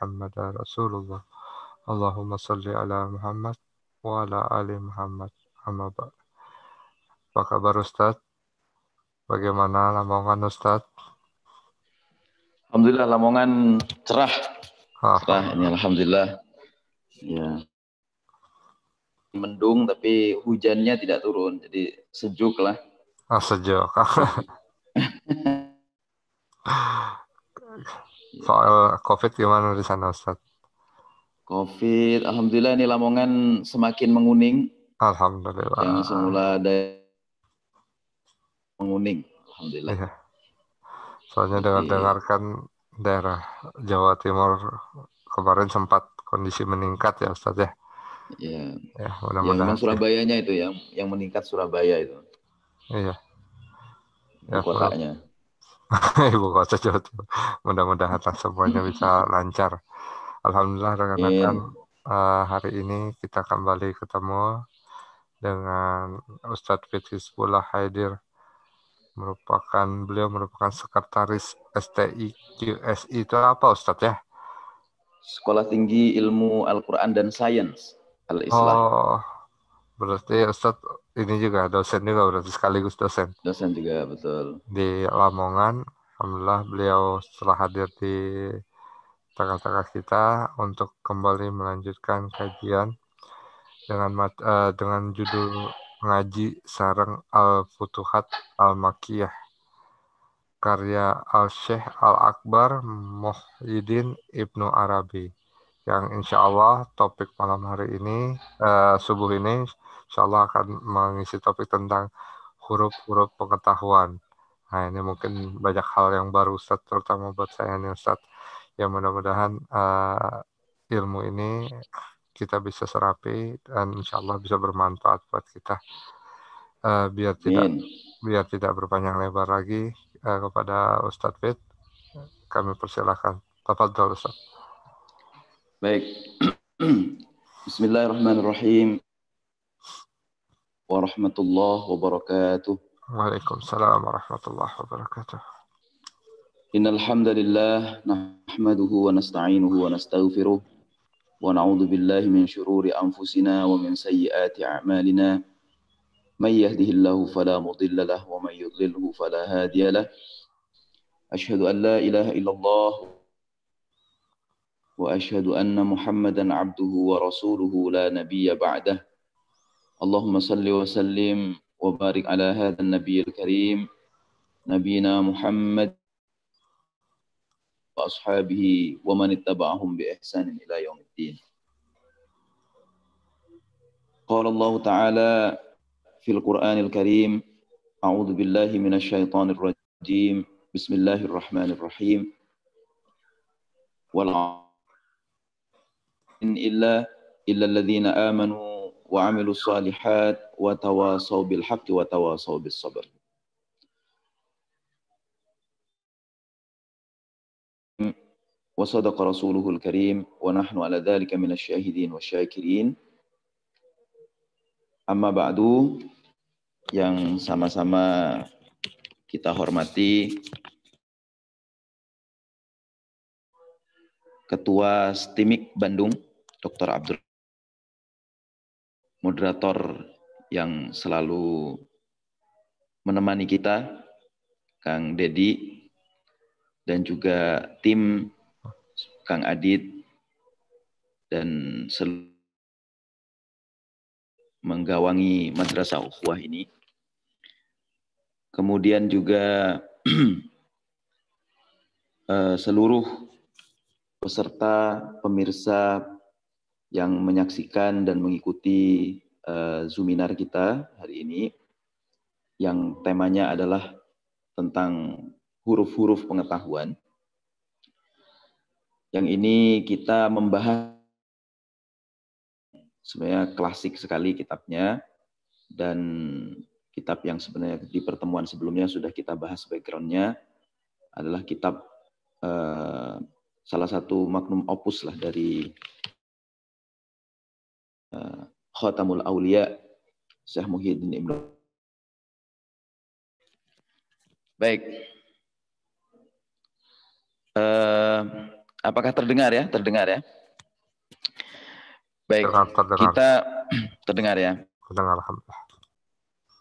Muhammadar Rasulullah. Allahumma salli ala Muhammad wa ala ali Muhammad. Amma ba'd. Apa kabar Ustaz? Bagaimana Lamongan Ustaz? Alhamdulillah Lamongan cerah ini Alhamdulillah. alhamdulillah. Ya, mendung tapi hujannya tidak turun, jadi sejuk lah. Sejuk. Soal COVID gimana di sana Ustaz? Covid, alhamdulillah ini Lamongan semakin menguning. Alhamdulillah. Yang semula ada menguning, alhamdulillah. Iya. Soalnya dengar-dengarkan daerah Jawa Timur kemarin sempat kondisi meningkat ya Ustaz ya. Ya, Ya, yang mudah-mudahan memang Surabayanya itu yang meningkat Surabaya itu. Iya. Ibu kotanya. Ibu kota Jawa Timur. Mudah-mudahan semuanya bisa lancar. Alhamdulillah rekan-rekan, hari ini kita kembali ketemu dengan Ustadz Hizbullah Haidir. Beliau merupakan sekretaris STI QSI. Itu apa Ustadz ya? Sekolah Tinggi Ilmu Al-Quran dan Sains Al-Islah. Oh, berarti Ustadz ini juga dosen juga, berarti sekaligus dosen. Dosen juga, betul. Di Lamongan, alhamdulillah beliau setelah hadir di tengah-tengah kita untuk kembali melanjutkan kajian dengan judul Ngaji Sareng Al-Futuhat Al-Makkiyah karya Al-Syekh Al-Akbar Muhyiddin Ibnu Arabi, yang insya Allah topik malam hari ini, subuh ini insya Allah akan mengisi topik tentang huruf-huruf pengetahuan. Nah, ini mungkin banyak hal yang baru Ustaz, terutama buat saya nih Ustaz. Ya mudah-mudahan ilmu ini kita bisa serapi dan insya Allah bisa bermanfaat buat kita. Biar tidak berpanjang lebar lagi, kepada Ustadz Fit, kami persilahkan. Tafadhol Ustaz. Baik. Bismillahirrahmanirrahim. Warahmatullahi wabarakatuh. Waalaikumsalam warahmatullahi wabarakatuh. Innal hamdalillah nahmaduhu wa nasta'inuhu wa nastaghfiruh wa na'udzu billahi min syururi anfusina wa min sayyiati a'malina. May yahdihillahu fala mudilla lahu wa may yudlilhu fala hadiya lahu. Asyhadu an la ilaha illallah wa asyhadu anna Muhammadan 'abduhu wa rasuluhu la nabiyya ba'dah. Allahumma salli wa sallim wa barik ala hadzal nabiyil karim nabiyina Muhammad wa ashabihi wa man ittaba'ahum bi ihsanin ila yaumiddin. Qala Allah Ta'ala fil Qur'anil Karim, a'udzu billahi minasy syaithanir rajim. Bismillahirrahmanirrahim. Wal illa alladziina aamanu wa 'amilus shalihat wa tawasaw bil haqqi wa tawasaw bis sabr. Wa sadaqa rasuluhul karim wa nahnu ala dzalika minasy syahidin wasyakirin. Amma ba'du, yang sama-sama kita hormati Ketua STIMIK Bandung, Dr. Abdul, moderator yang selalu menemani kita, Kang Dedi, dan juga tim Kang Adit, dan menggawangi Madrasah Ukhuwah ini. Kemudian juga seluruh peserta, pemirsa yang menyaksikan dan mengikuti Zoominar kita hari ini, yang temanya adalah tentang huruf-huruf pengetahuan. Yang ini kita membahas, sebenarnya klasik sekali kitabnya, dan kitab yang sebenarnya di pertemuan sebelumnya sudah kita bahas background-nya, adalah kitab salah satu magnum opus lah dari Khatamul Aulia Syekh Muhyiddin Ibnu. Baik. Apakah terdengar ya? Terdengar ya? Baik, Terdengar. kita terdengar ya. Terdengar, alhamdulillah.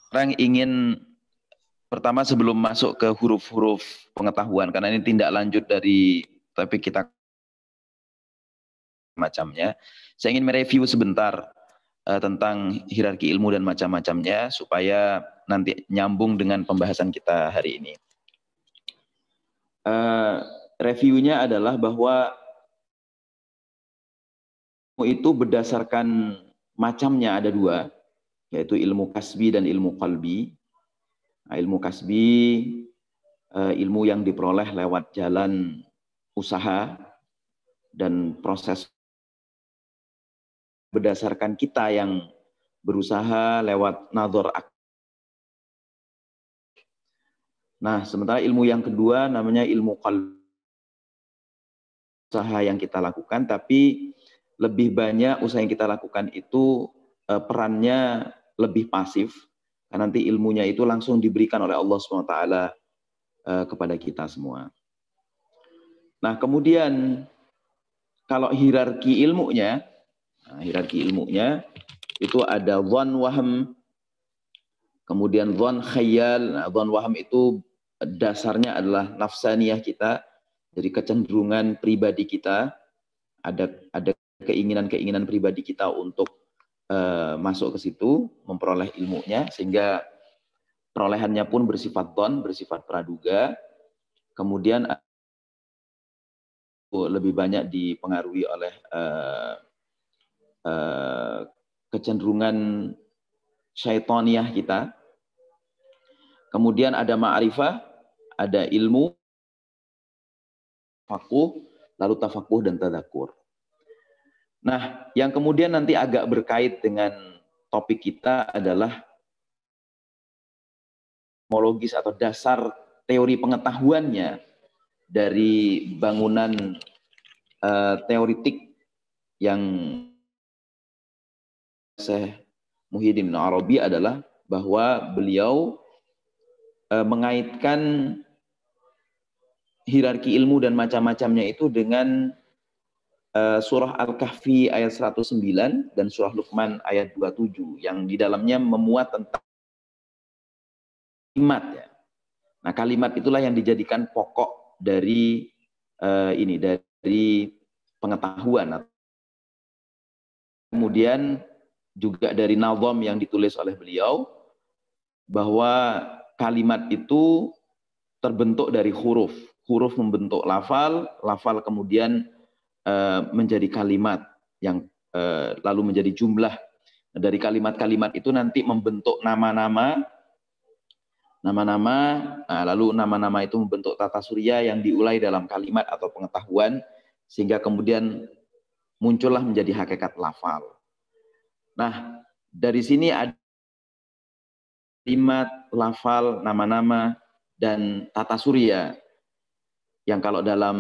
Orang ingin pertama sebelum masuk ke huruf-huruf pengetahuan, karena ini tindak lanjut dari topik kita macamnya, saya ingin mereview sebentar tentang hierarki ilmu dan macam-macamnya supaya nanti nyambung dengan pembahasan kita hari ini. Reviewnya adalah bahwa itu berdasarkan macamnya ada dua, yaitu ilmu kasbi dan ilmu qalbi. Nah, ilmu kasbi, ilmu yang diperoleh lewat jalan usaha dan proses berdasarkan kita yang berusaha lewat nadhar. Nah, sementara ilmu yang kedua namanya ilmu qalbi, usaha yang kita lakukan, tapi lebih banyak usaha yang kita lakukan itu perannya lebih pasif, karena nanti ilmunya itu langsung diberikan oleh Allah SWT kepada kita semua. Nah, kemudian kalau hierarki ilmunya itu ada dhan waham, kemudian dhan khayal. Nah, dhan waham itu dasarnya adalah nafsaniyah kita, dari kecenderungan pribadi kita, ada keinginan-keinginan pribadi kita untuk masuk ke situ, memperoleh ilmunya, sehingga perolehannya pun bersifat dhan, bersifat praduga. Kemudian lebih banyak dipengaruhi oleh kecenderungan syaitaniyah kita. Kemudian ada ma'rifah, ada ilmu, fakuh, lalu tafakuh dan tadakur. Nah, yang kemudian nanti agak berkait dengan topik kita adalah homologis atau dasar teori pengetahuannya dari bangunan teoritik yang Syekh Muhyiddin Arabi adalah bahwa beliau mengaitkan hierarki ilmu dan macam-macamnya itu dengan surah Al-Kahfi ayat 109 dan surah Luqman ayat 27 yang di dalamnya memuat tentang kalimat ya. Nah, kalimat itulah yang dijadikan pokok dari dari pengetahuan. Kemudian juga dari nazam yang ditulis oleh beliau, bahwa kalimat itu terbentuk dari huruf. Huruf membentuk lafal, lafal kemudian menjadi kalimat yang lalu menjadi jumlah. Nah, dari kalimat-kalimat itu nanti membentuk nama-nama, lalu nama-nama itu membentuk tata surya yang diulai dalam kalimat atau pengetahuan, sehingga kemudian muncullah menjadi hakikat lafal. Nah, dari sini ada kalimat, lafal, nama-nama, dan tata surya. Yang kalau dalam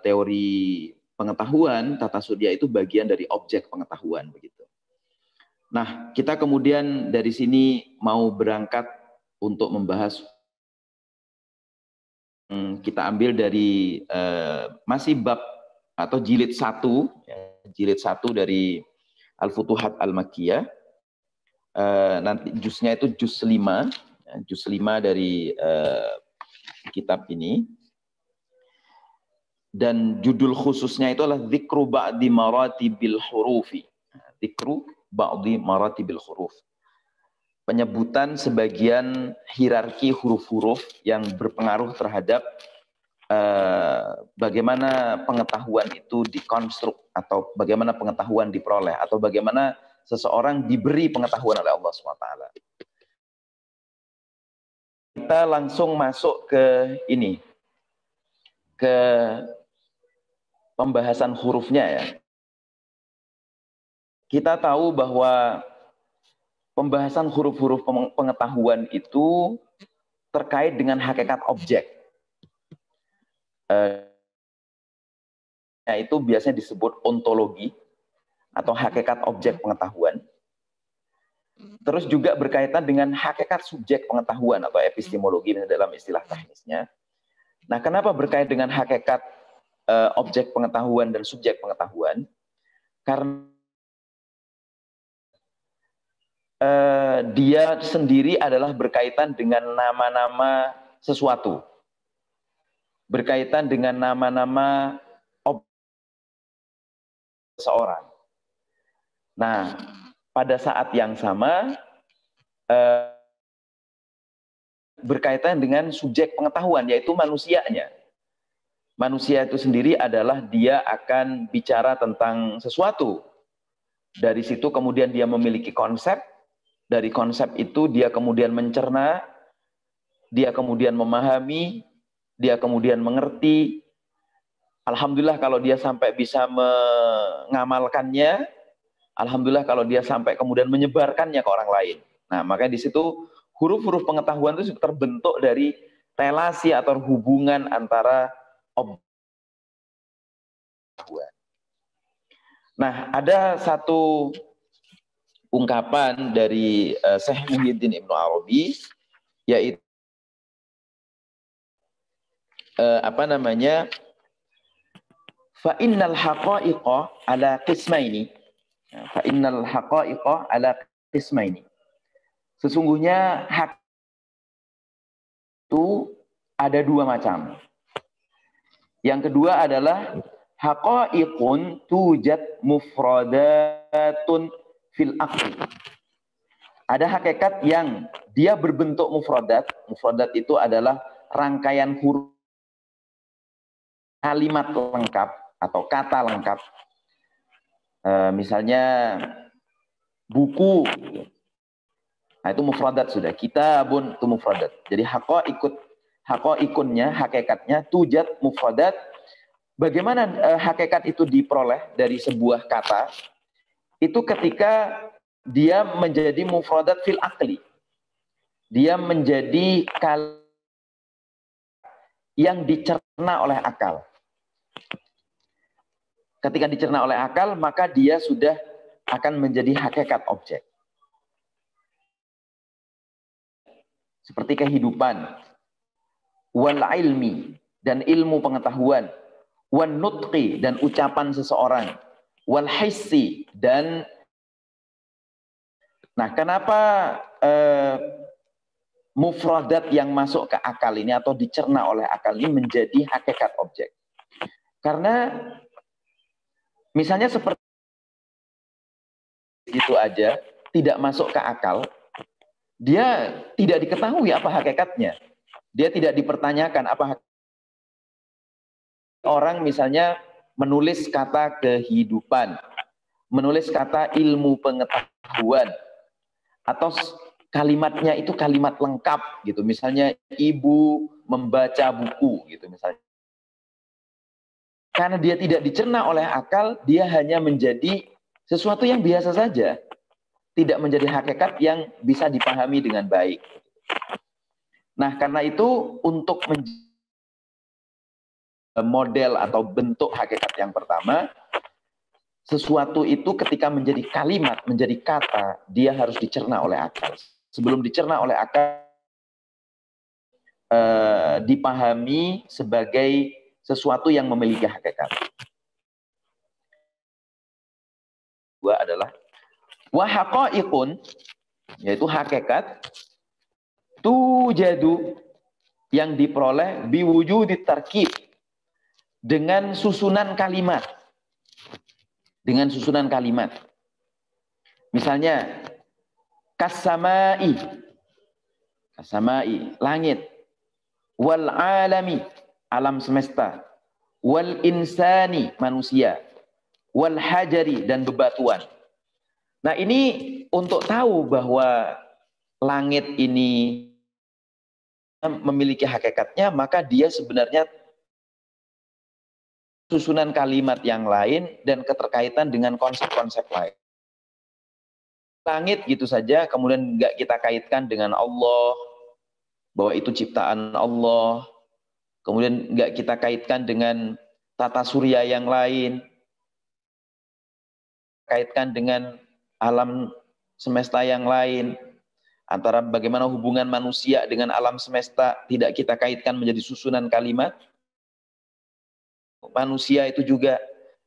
teori pengetahuan, tata surya itu bagian dari objek pengetahuan begitu. Nah, kita kemudian dari sini mau berangkat untuk membahas, kita ambil dari masih bab atau jilid 1, jilid 1 dari Al-Futuhat Al-Makkiyah. Nanti juznya itu juz 5, juz 5 dari kitab ini. Dan judul khususnya itu adalah Dzikru ba'di maratibil hurufi. Dzikru ba'di maratibil huruf. Penyebutan sebagian hierarki huruf-huruf yang berpengaruh terhadap bagaimana pengetahuan itu dikonstruk, atau bagaimana pengetahuan diperoleh, atau bagaimana seseorang diberi pengetahuan oleh Allah SWT. Kita langsung masuk ke ini, ke pembahasan hurufnya ya. Kita tahu bahwa pembahasan huruf-huruf pengetahuan itu terkait dengan hakikat objek. Itu biasanya disebut ontologi atau hakikat objek pengetahuan. Terus juga berkaitan dengan hakikat subjek pengetahuan atau epistemologi dalam istilah teknisnya. Nah, kenapa berkait dengan hakikat objek pengetahuan dan subjek pengetahuan, karena dia sendiri adalah berkaitan dengan nama-nama sesuatu, berkaitan dengan nama-nama seseorang. Nah, pada saat yang sama berkaitan dengan subjek pengetahuan, yaitu manusianya. Manusia itu sendiri adalah dia akan bicara tentang sesuatu. Dari situ kemudian dia memiliki konsep. Dari konsep itu dia kemudian mencerna, dia kemudian memahami, dia kemudian mengerti. Alhamdulillah kalau dia sampai bisa mengamalkannya, alhamdulillah kalau dia sampai kemudian menyebarkannya ke orang lain. Nah, makanya di situ huruf-huruf pengetahuan itu terbentuk dari relasi atau hubungan antara objek. Nah, ada satu ungkapan dari Syekh Muhyiddin Ibnu Arabi, yaitu fa innal haqa'iqa ala qismaini. Fa innal haqa'iqa ala qismaini. Sesungguhnya hak itu ada dua macam. Yang kedua adalah haqa'iqun tujad mufradatun fil aqli. Ada hakikat yang dia berbentuk mufradat. Mufradat itu adalah rangkaian huruf, kalimat lengkap atau kata lengkap. Misalnya buku. Nah, itu mufradat sudah. Kitabun itu mufradat. Jadi haqa'iqunnya, hakikatnya tujad mufradat. Bagaimana hakikat itu diperoleh dari sebuah kata? Itu ketika dia menjadi mufradat fil aqli. Dia menjadi yang dicerna oleh akal. Ketika dicerna oleh akal, maka dia sudah akan menjadi hakikat objek. Seperti kehidupan, wal ilmi, dan ilmu pengetahuan, wan nutqi, dan ucapan seseorang, wal hissi, dan nah, kenapa mufradat yang masuk ke akal ini atau dicerna oleh akal ini menjadi hakikat objek? Karena misalnya seperti itu aja tidak masuk ke akal, dia tidak diketahui apa hakikatnya. Dia tidak dipertanyakan apa orang misalnya menulis kata kehidupan, menulis kata ilmu pengetahuan, atau kalimatnya itu kalimat lengkap gitu. Misalnya ibu membaca buku gitu misalnya. Karena dia tidak dicerna oleh akal, dia hanya menjadi sesuatu yang biasa saja. Tidak menjadi hakikat yang bisa dipahami dengan baik. Nah, karena itu untuk model atau bentuk hakikat yang pertama, sesuatu itu ketika menjadi kalimat, menjadi kata, dia harus dicerna oleh akal. Sebelum dicerna oleh akal, dipahami sebagai sesuatu yang memiliki hakikat. Dua adalah wa haqa'iqun, yaitu hakikat tujadu, yang diperoleh biwujudi tarkib, dengan susunan kalimat. Dengan susunan kalimat. Misalnya kasamai, kasamai, langit, wal alami, alam semesta, wal insani, manusia, wal hajari, dan bebatuan. Nah, ini untuk tahu bahwa langit ini memiliki hakikatnya, maka dia sebenarnya susunan kalimat yang lain dan keterkaitan dengan konsep-konsep lain. Langit gitu saja, kemudian nggak kita kaitkan dengan Allah, bahwa itu ciptaan Allah. Kemudian nggak kita kaitkan dengan tata surya yang lain, kaitkan dengan alam semesta yang lain. Antara bagaimana hubungan manusia dengan alam semesta tidak kita kaitkan menjadi susunan kalimat. manusia itu juga,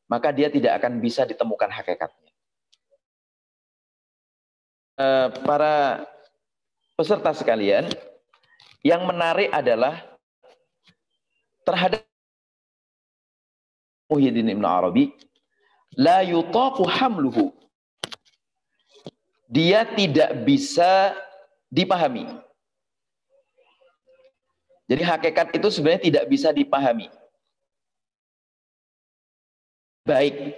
maka dia tidak akan bisa ditemukan hakikatnya. Para peserta sekalian, yang menarik adalah terhadap Muhyiddin Ibn Arabi, la yutaqu hamluhu. Dia tidak bisa dipahami. Jadi hakikat itu sebenarnya tidak bisa dipahami. Baik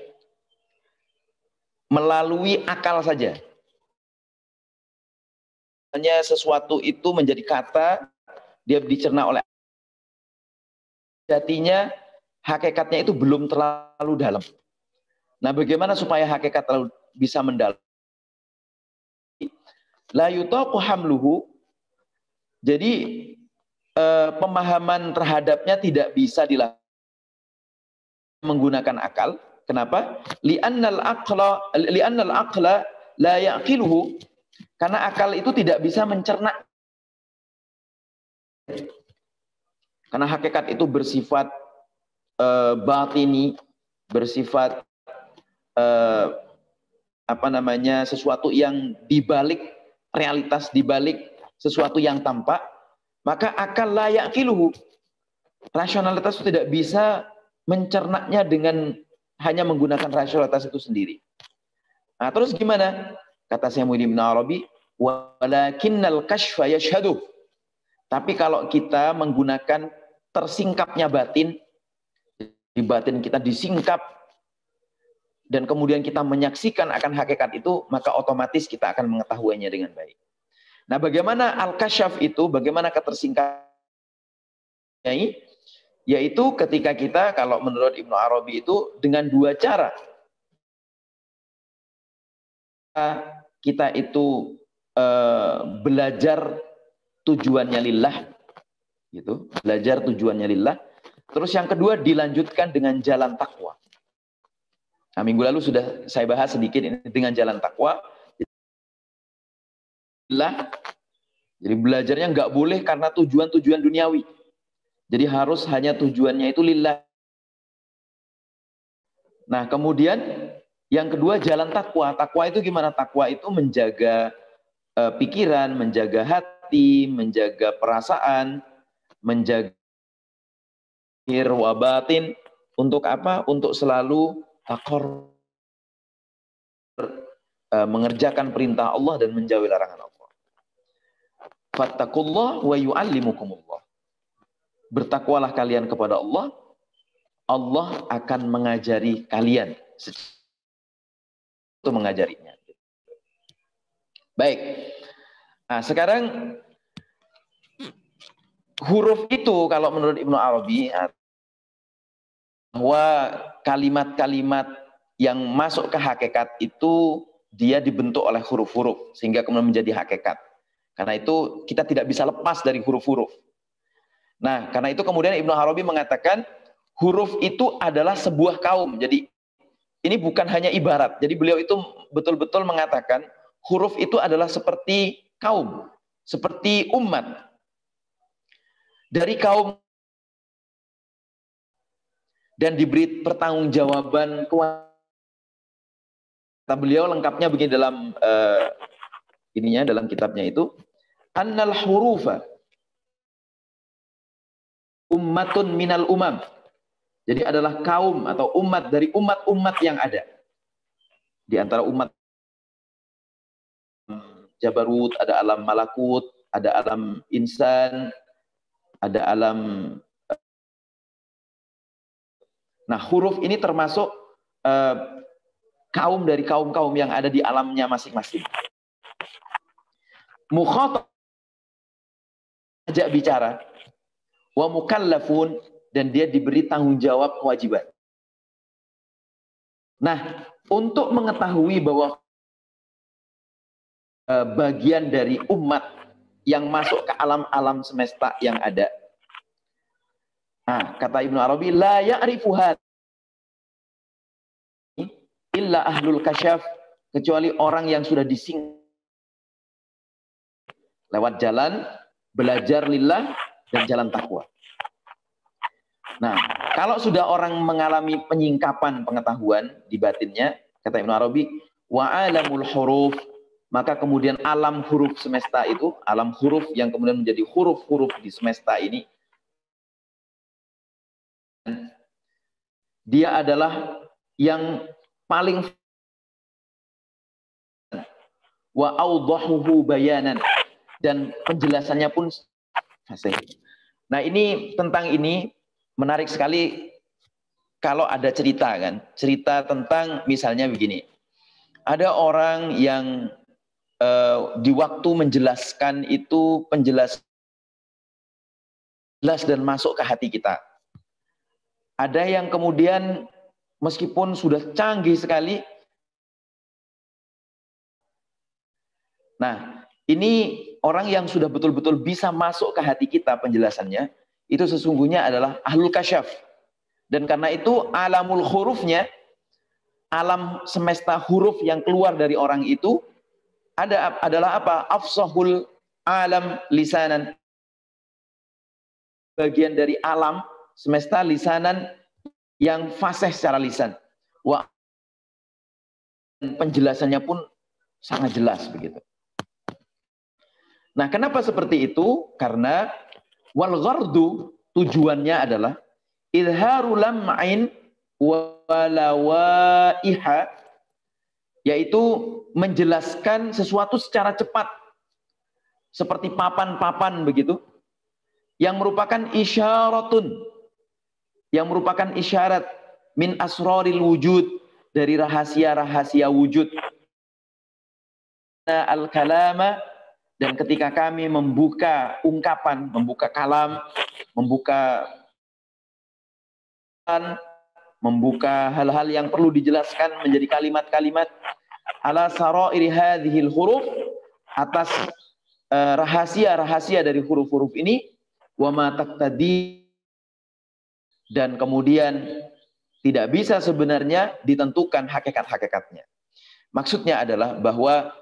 melalui akal saja. Hanya sesuatu itu menjadi kata, dia dicerna oleh jatinya, hakikatnya itu belum terlalu dalam. Nah, bagaimana supaya hakikat terlalu bisa mendalam? La yutaqu hamluhu. Jadi pemahaman terhadapnya tidak bisa dilakukan menggunakan akal. Kenapa? Li'annal aqla la yaqiluhu. Karena akal itu tidak bisa mencerna. Karena hakikat itu bersifat batini, bersifat sesuatu yang dibalik realitas, dibalik sesuatu yang tampak, maka akal la yaqiluhu. Rasionalitas itu tidak bisa mencernanya dengan hanya menggunakan rasionalitas itu sendiri. Nah, terus gimana? Kata Syekh Muhyiddin Ibn Arabi, walakinnal kashfa yashhadu. Tapi kalau kita menggunakan tersingkapnya batin, di batin kita disingkap, dan kemudian kita menyaksikan akan hakikat itu, maka otomatis kita akan mengetahuinya dengan baik. Nah, bagaimana al-kasyaf itu, bagaimana ketersingkapannya? Yaitu ketika kita, kalau menurut Ibnu Arabi itu, dengan dua cara. Kita itu belajar tujuannya lillah, gitu. Belajar tujuannya lillah. Terus yang kedua dilanjutkan dengan jalan takwa. Nah, minggu lalu sudah saya bahas sedikit ini dengan jalan takwa. Jadi belajarnya nggak boleh karena tujuan-tujuan duniawi. Jadi harus hanya tujuannya itu lillah. Nah, kemudian yang kedua jalan takwa. Takwa itu gimana? Takwa itu menjaga pikiran, menjaga hati, menjaga perasaan, menjaga lahir wa batin. Untuk apa? Untuk selalu mengerjakan perintah Allah dan menjauhi larangan Allah. Fattakullah wa yu'allimukumullah. Bertakwalah kalian kepada Allah, Allah akan mengajari kalian. Itu mengajarinya. Baik. Nah, sekarang huruf itu kalau menurut Ibnu Arabi, bahwa kalimat-kalimat yang masuk ke hakikat itu dia dibentuk oleh huruf-huruf sehingga kemudian menjadi hakikat. Karena itu kita tidak bisa lepas dari huruf-huruf. Nah, karena itu kemudian Ibnu Arabi mengatakan huruf itu adalah sebuah kaum. Jadi ini bukan hanya ibarat. Jadi beliau itu betul-betul mengatakan huruf itu adalah seperti kaum, seperti umat. Dari kaum dan diberi pertanggungjawaban. Kata beliau lengkapnya begini dalam dalam kitabnya itu, annal hurufa ummatun minal umam. Jadi adalah kaum atau umat dari umat-umat yang ada. Di antara umat Jabarut, ada alam malakut, ada alam insan, ada alam. Nah, huruf ini termasuk kaum dari kaum-kaum yang ada di alamnya masing-masing. Mukhatab, ajak bicara. Wa mukallafun, dan dia diberi tanggung jawab kewajiban. Nah, untuk mengetahui bahwa bagian dari umat yang masuk ke alam-alam semesta yang ada. Nah, kata Ibnu Arabi, la ya'rifu illa ahlul kasyaf, kecuali orang yang sudah dising lewat jalan belajar lillah dan jalan takwa. Nah, Kalau sudah orang mengalami penyingkapan pengetahuan di batinnya, kata Ibnu Arabi, wa alamul huruf, maka kemudian alam huruf semesta itu, alam huruf yang kemudian menjadi huruf-huruf di semesta ini, dia adalah yang paling wa awdahuhu bayanan, dan penjelasannya pun fasih. Nah, ini tentang ini menarik sekali kalau ada cerita kan. Cerita tentang misalnya begini. Ada orang yang di waktu menjelaskan itu penjelasan jelas dan masuk ke hati kita. Ada yang kemudian meskipun sudah canggih sekali. Nah, ini orang yang sudah betul-betul bisa masuk ke hati kita penjelasannya, itu sesungguhnya adalah ahlul kasyaf. Dan karena itu alamul hurufnya, alam semesta huruf yang keluar dari orang itu adalah apa? Afsahul alam lisanan. Bagian dari alam semesta lisanan yang fasih secara lisan. Wah, penjelasannya pun sangat jelas begitu. Nah, kenapa seperti itu? Karena wal ghardu, tujuannya adalah idharu lam'in walawaiha, yaitu menjelaskan sesuatu secara cepat seperti papan-papan begitu, yang merupakan isyaratun, yang merupakan isyarat min asraril wujud, dari rahasia-rahasia wujud. Al-kalama, dan ketika kami membuka ungkapan, membuka kalam, membuka hal-hal yang perlu dijelaskan menjadi kalimat-kalimat, ala sarairi hadhil huruf, atas rahasia-rahasia dari huruf-huruf ini, wa ma taqtadi, dan kemudian tidak bisa sebenarnya ditentukan hakikat-hakikatnya. Maksudnya adalah bahwa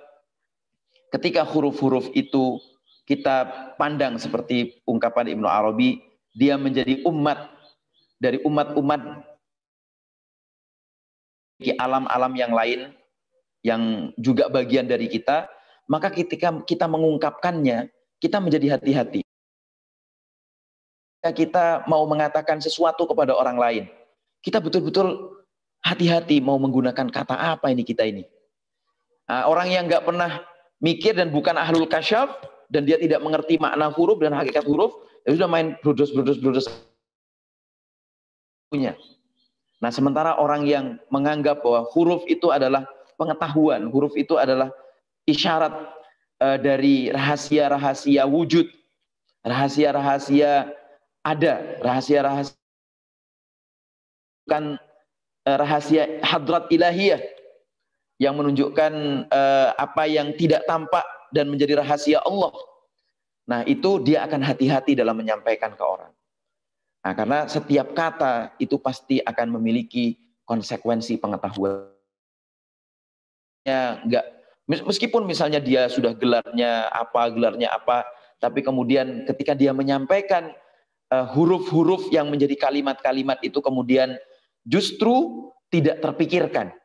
ketika huruf-huruf itu kita pandang seperti ungkapan Ibnu Arabi, dia menjadi umat dari umat-umat di alam-alam yang lain yang juga bagian dari kita, maka ketika kita mengungkapkannya, kita menjadi hati-hati. Kita mau mengatakan sesuatu kepada orang lain, kita betul-betul hati-hati mau menggunakan kata apa ini kita ini. Nah, orang yang nggak pernah mikir dan bukan ahlul kasyaf, dan dia tidak mengerti makna huruf dan hakikat huruf, ya sudah main brodos punya. Nah, sementara orang yang menganggap bahwa huruf itu adalah pengetahuan, huruf itu adalah isyarat dari rahasia-rahasia wujud, rahasia-rahasia ada, rahasia-rahasia bukan rahasia hadrat ilahiyah yang menunjukkan apa yang tidak tampak dan menjadi rahasia Allah. Nah, itu dia akan hati-hati dalam menyampaikan ke orang. Nah, karena setiap kata itu pasti akan memiliki konsekuensi pengetahuan. Enggak, meskipun misalnya dia sudah gelarnya apa, tapi kemudian ketika dia menyampaikan huruf-huruf yang menjadi kalimat-kalimat itu kemudian justru tidak terpikirkan,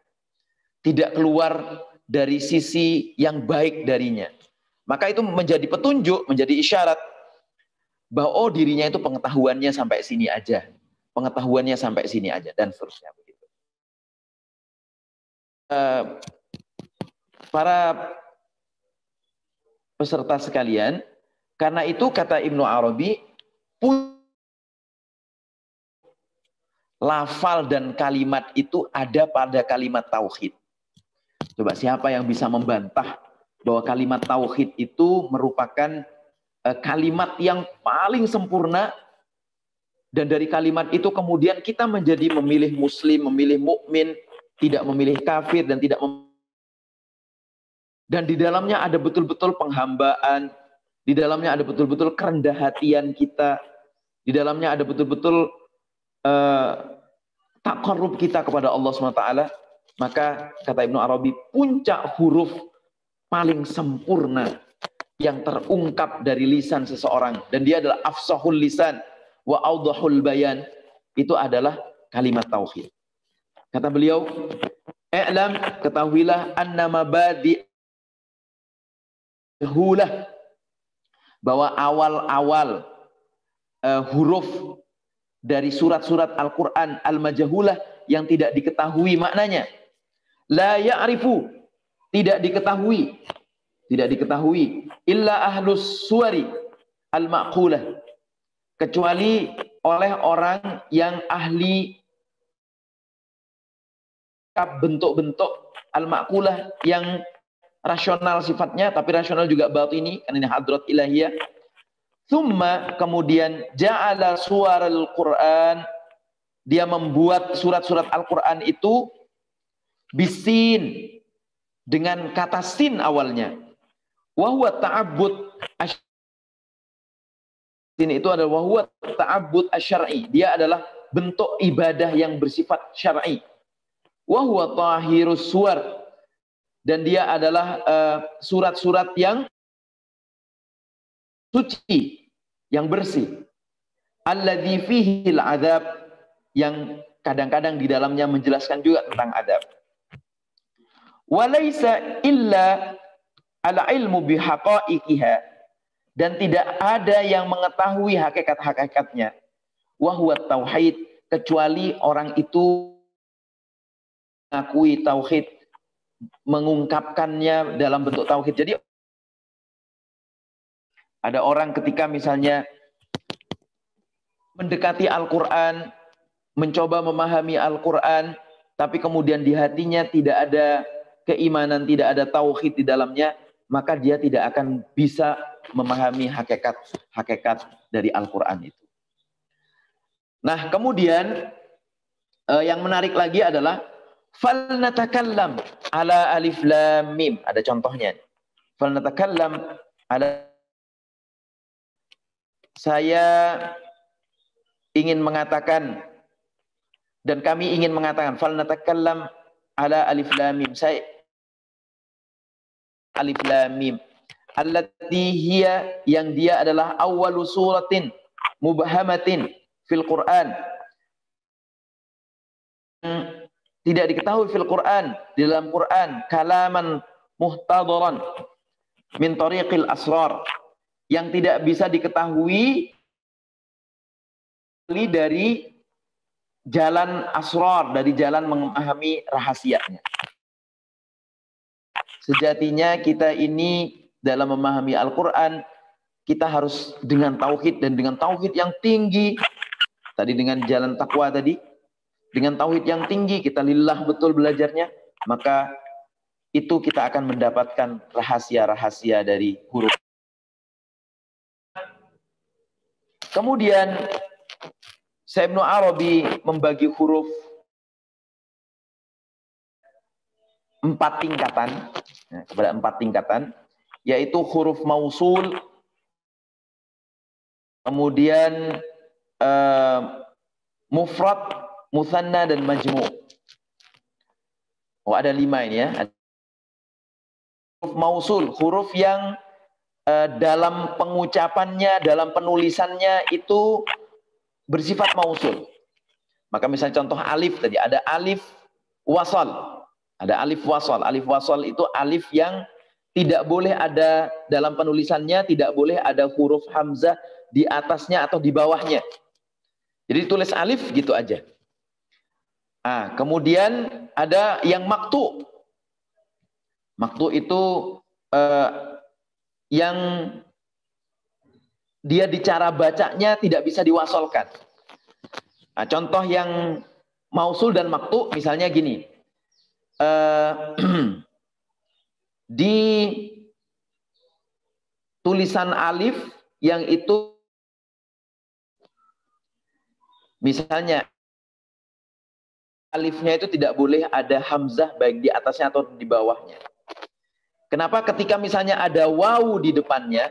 tidak keluar dari sisi yang baik darinya, maka itu menjadi petunjuk, menjadi isyarat bahwa oh, dirinya itu pengetahuannya sampai sini aja, dan seterusnya begitu. Para peserta sekalian, karena itu kata Ibnu Arabi, lafal dan kalimat itu ada pada kalimat tauhid. Coba siapa yang bisa membantah bahwa kalimat tauhid itu merupakan kalimat yang paling sempurna, dan dari kalimat itu kemudian kita menjadi memilih muslim, memilih mukmin, tidak memilih kafir, dan dan di dalamnya ada betul-betul penghambaan, di dalamnya ada betul-betul kerendah hatian kita, di dalamnya ada betul-betul taqarrub kita kepada Allah SWT. Maka kata Ibnu Arabi, puncak huruf paling sempurna yang terungkap dari lisan seseorang, dan dia adalah afsahul lisan wa awdahul bayan, itu adalah kalimat tauhid. Kata beliau, "I'lam, ketahuilah annama badi hulah, bahwa awal-awal huruf dari surat-surat Al-Quran al-majahulah yang tidak diketahui maknanya, la ya'rifu, tidak diketahui illa ahlus suwari al-ma'qulah, kecuali oleh orang yang ahli bentuk-bentuk al-ma'qulah yang rasional sifatnya, tapi rasional juga batini, karena ini hadrat ilahiyah. Thumma, kemudian ja'ala suwaral Qur'an, dia membuat surat-surat Al-Quran itu bisin, dengan kata sin awalnya. Wa huwa ta'abbud, sin itu adalah wa huwa ta'abbud asy-syar'i, dia adalah bentuk ibadah yang bersifat syar'i. Wa huwa tahirus suwar, dan dia adalah surat-surat yang suci, yang bersih. Alladzi fihi al-'adzab, yang kadang-kadang di dalamnya menjelaskan juga tentang adab. Walaysa illa al-ilmu bihaqaiqiha, dan tidak ada yang mengetahui hakikat-hakikatnya. Wa huwa tauhid, kecuali orang itu mengakui tauhid, mengungkapkannya dalam bentuk tauhid. Jadi ada orang ketika misalnya mendekati Al-Quran, mencoba memahami Al-Quran, tapi kemudian di hatinya tidak ada keimanan, tidak ada tauhid di dalamnya, maka dia tidak akan bisa memahami hakikat dari Al-Quran itu. Nah, kemudian yang menarik lagi adalah falnatakallam ala alif lam mim. Ada contohnya. Falnatakallam ala, saya ingin mengatakan, dan kami ingin mengatakan, falnatakallam ala alif lam mim, saya alif lam mim, allati hiya, yang dia adalah awwalu suratin mubhamatin fil Quran, tidak diketahui fil Quran, di dalam Quran, kalaman muhtadaran min tariqil asrar, yang tidak bisa diketahui dari jalan asrar, dari jalan memahami rahasianya. Sejatinya kita ini dalam memahami Al-Quran, kita harus dengan tauhid, dan dengan tauhid yang tinggi. Tadi dengan jalan takwa tadi, dengan tauhid yang tinggi, kita lillah betul belajarnya, maka itu kita akan mendapatkan rahasia-rahasia dari huruf. Kemudian Syekh Ibnu Arabi membagi huruf 4 tingkatan, kepada 4 tingkatan, yaitu huruf mausul, kemudian mufrad, mutsanna, dan majmu'. Oh, ada 5 ini ya. Huruf mausul, huruf yang dalam pengucapannya, dalam penulisannya itu bersifat mausul. Maka misalnya contoh alif tadi, ada alif wasal. Ada alif wasal. Alif wasal itu alif yang tidak boleh ada dalam penulisannya, tidak boleh ada huruf hamzah di atasnya atau di bawahnya. Jadi tulis alif gitu aja. Nah, kemudian ada yang maktu. Maktu itu yang dia di cara bacanya tidak bisa diwasolkan. Nah, contoh yang mausul dan maktu misalnya gini. Di tulisan alif yang itu misalnya alifnya itu tidak boleh ada hamzah baik di atasnya atau di bawahnya. Kenapa? Ketika misalnya ada wawu di depannya,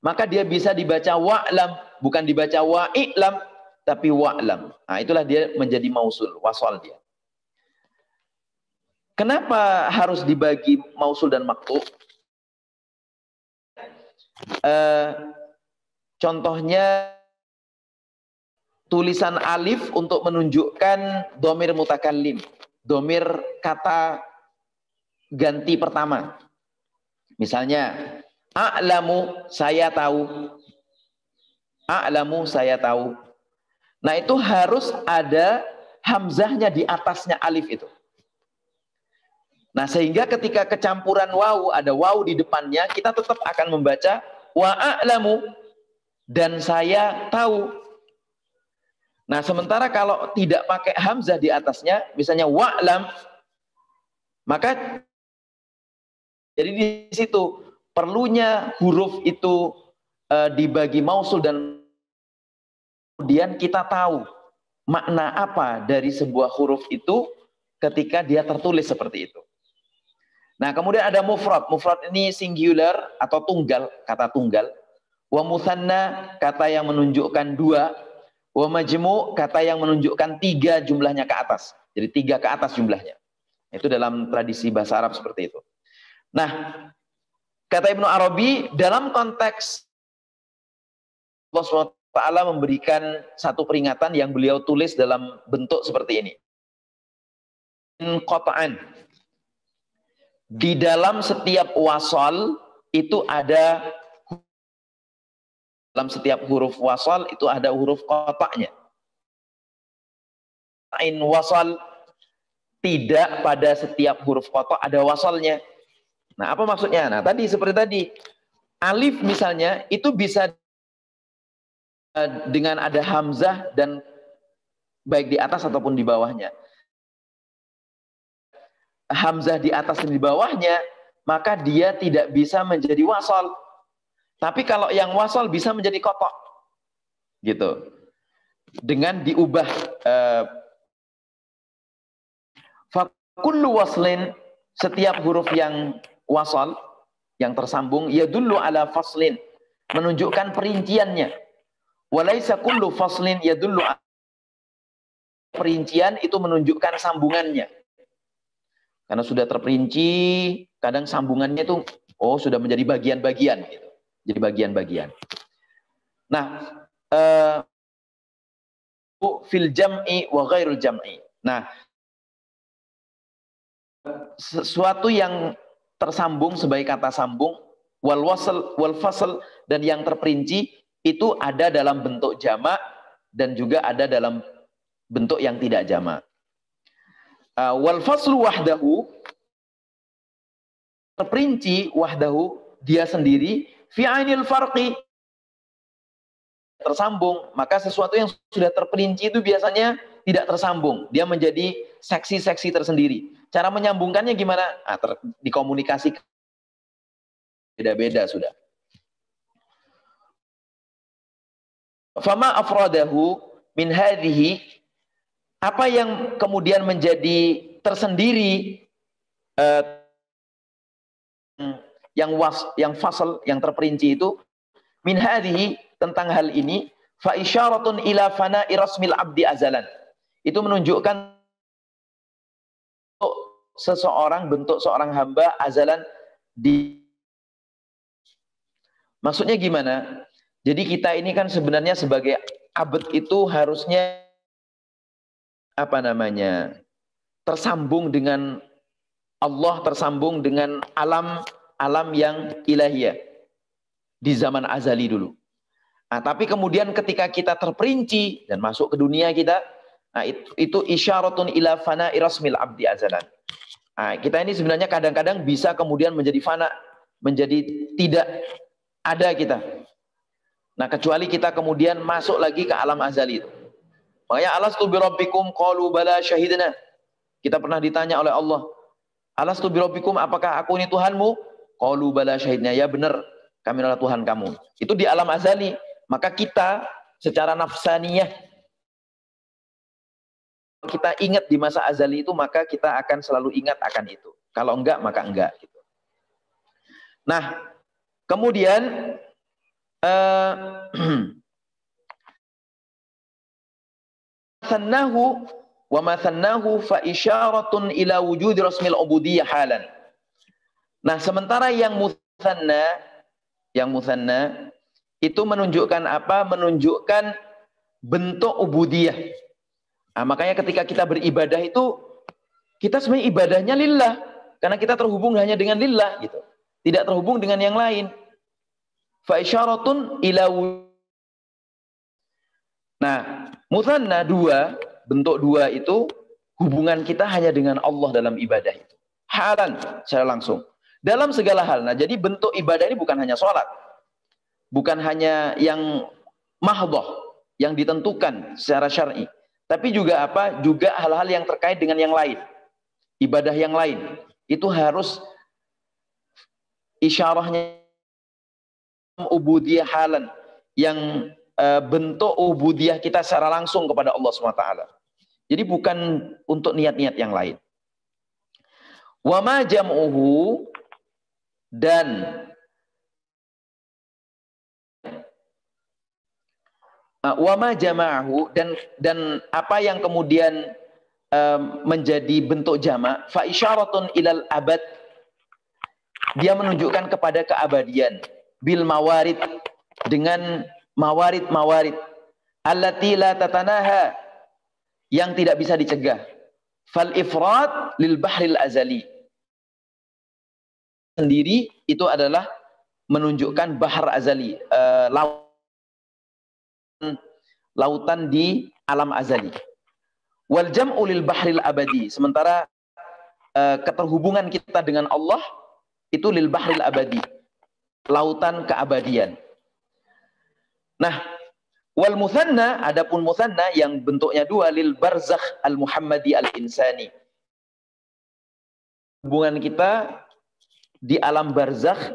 maka dia bisa dibaca wa'lam, bukan dibaca wa'ilam, tapi wa'lam. Nah, itulah dia menjadi mausul, wasal dia. Kenapa harus dibagi mausul dan maktu? Contohnya tulisan alif untuk menunjukkan domir mutakallim, domir kata ganti pertama. Misalnya, a'lamu, saya tahu. A'lamu, saya tahu. Nah, itu harus ada hamzahnya di atasnya alif itu. Nah, sehingga ketika kecampuran wawu, ada wawu di depannya, kita tetap akan membaca wa a'lamu, dan saya tahu. Nah, sementara kalau tidak pakai hamzah di atasnya, misalnya wa'lam, maka jadi di situ perlunya huruf itu dibagi mausul, dan kemudian kita tahu makna apa dari sebuah huruf itu ketika dia tertulis seperti itu. Nah, kemudian ada mufrad. Mufrad ini singular atau tunggal, kata tunggal. Wa mutsanna, kata yang menunjukkan dua. Wa majmu', kata yang menunjukkan tiga jumlahnya ke atas. Jadi tiga ke atas jumlahnya. Itu dalam tradisi bahasa Arab seperti itu. Nah, kata Ibnu Arabi, dalam konteks Allah SWT memberikan satu peringatan yang beliau tulis dalam bentuk seperti ini. Qata'an. Di dalam setiap wasal itu ada, dalam setiap huruf wasal itu ada huruf qata'nya. In wasal, tidak pada setiap huruf qata' ada wasalnya. Nah, apa maksudnya? Nah, tadi seperti tadi, alif misalnya itu bisa dengan ada hamzah dan baik di atas ataupun di bawahnya. Hamzah di atas dan di bawahnya, maka dia tidak bisa menjadi wasal. Tapi kalau yang wasal bisa menjadi qata'. Gitu. Dengan diubah fakullu waslin, setiap huruf yang wasal, yang tersambung, yadullu ala faslin, menunjukkan perinciannya. Walaysa kullu faslin yadullu ala, perincian itu menunjukkan sambungannya. Karena sudah terperinci, kadang sambungannya itu sudah menjadi bagian-bagian gitu. Jadi bagian-bagian. Nah, fil jam'i wa ghairul jam'i. Nah, sesuatu yang tersambung sebagai kata sambung, wal wasl wal fasl, dan yang terperinci itu ada dalam bentuk jamak dan juga ada dalam bentuk yang tidak jamak. Wal faslu wahdahu, terperinci wahdahu, dia sendiri, fi ainil farqi, tersambung. Maka sesuatu yang sudah terperinci itu biasanya tidak tersambung, dia menjadi seksi-seksi tersendiri. Cara menyambungkannya gimana? Dikomunikasikan beda-beda sudah. Fama afradahu min hadhihi, apa yang kemudian menjadi tersendiri yang fasal, yang terperinci itu, min hadhihi, tentang hal ini, fa isyaratun ila fana'i rasmil abdi azalan, itu menunjukkan seseorang, bentuk seorang hamba azalan di. Maksudnya gimana? Jadi kita ini kan sebenarnya sebagai abd itu harusnya tersambung dengan Allah, tersambung dengan alam yang ilahiyah di zaman azali dulu. Nah, tapi kemudian ketika kita terperinci dan masuk ke dunia kita, nah itu isyaratun ila fana'i rasmil abdi azalan. Nah, kita ini sebenarnya kadang-kadang bisa kemudian menjadi fana, menjadi tidak ada kita. Nah, kecuali kita kemudian masuk lagi ke alam azali itu. Makanya alastu bi rabbikum qalu bala syahidna. Kita pernah ditanya oleh Allah, alastu bi rabbikum, apakah aku ini Tuhanmu? Qalu bala syahidna, ya benar, kami adalah Tuhan kamu. Itu di alam azali. Maka kita secara nafsaniyah, kita ingat di masa azali itu, maka kita akan selalu ingat akan itu. Kalau enggak, maka enggak. Gitu. Nah, kemudian sannahu wa ma sannahu fa isyaratun ila wujudi rasmil ubudiyah halan. Nah, sementara yang mutsanna itu menunjukkan apa? Menunjukkan bentuk ubudiyah. Nah, makanya ketika kita beribadah itu, kita sebenarnya ibadahnya lillah. Karena kita terhubung hanya dengan lillah gitu. Tidak terhubung dengan yang lain. Fa isyaratun ila. Nah, mutsanna dua, bentuk dua itu hubungan kita hanya dengan Allah dalam ibadah itu. Halan, secara langsung. Dalam segala hal. Nah, jadi bentuk ibadah ini bukan hanya sholat. Bukan hanya yang mahdhah, yang ditentukan secara syar'i. Tapi juga apa? Juga hal-hal yang terkait dengan yang lain. Ibadah yang lain. Itu harus isyarahnya ubudiyah halan. Yang bentuk ubudiyah kita secara langsung kepada Allah SWT. Jadi bukan untuk niat-niat yang lain. Wa ma jam'uhu, dan wa ma jama'ahu, dan apa yang kemudian menjadi bentuk jama', fa isyaratun ilal abad, dia menunjukkan kepada keabadian, bil mawarid, dengan mawarid allati la tatanaha, yang tidak bisa dicegah. Fal ifrat lil bahril azali, sendiri itu adalah menunjukkan bahar azali, lautan di alam azali. Wal jam'u lil bahril abadi, sementara keterhubungan kita dengan Allah itu lil bahril abadi, lautan keabadian. Nah, wal mutsanna, adapun mutsanna yang bentuknya dua, lil barzakh al muhammadi al insani, hubungan kita di alam barzakh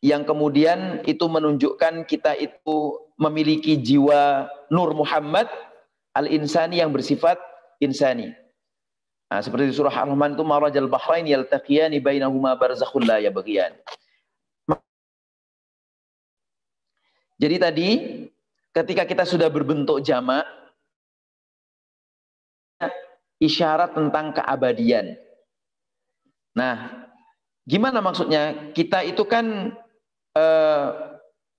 yang kemudian itu menunjukkan kita itu memiliki jiwa Nur Muhammad al insani, yang bersifat insani. Nah, seperti di surah Ar-Rahman itu, marajal bahrain yaltaqiyani bainahuma barzakhun la yabghiyan. Jadi tadi ketika kita sudah berbentuk jama', isyarat tentang keabadian. Nah, gimana maksudnya? Kita itu kan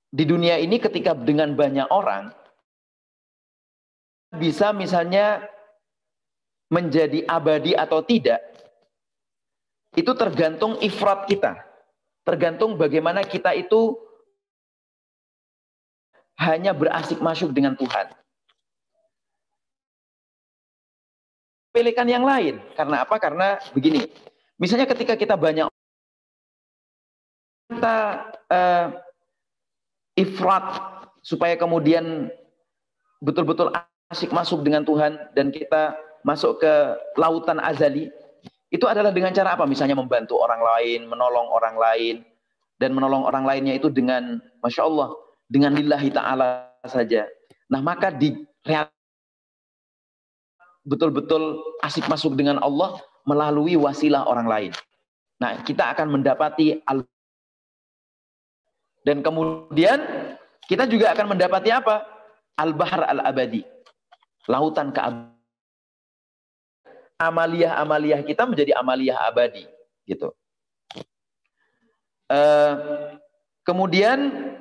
di dunia ini ketika dengan banyak orang bisa misalnya menjadi abadi atau tidak, itu tergantung ifrat kita. Tergantung bagaimana kita itu hanya berasik masyuk dengan Tuhan. Pilihkan yang lain. Karena apa? Karena begini. Misalnya ketika kita banyak, kita ifrat supaya kemudian betul-betul asik masuk dengan Tuhan dan kita masuk ke lautan azali, itu adalah dengan cara apa? Misalnya membantu orang lain, menolong orang lain, dan menolong orang lainnya itu dengan, Masya Allah, dengan lillahi ta'ala saja. Nah, maka di betul-betul asik masuk dengan Allah melalui wasilah orang lain. Nah, kita akan mendapati dan kemudian kita juga akan mendapati apa? Al-Bahar al-Abadi, lautan keabadian. Amaliyah-amaliyah kita menjadi amaliyah abadi, gitu. Kemudian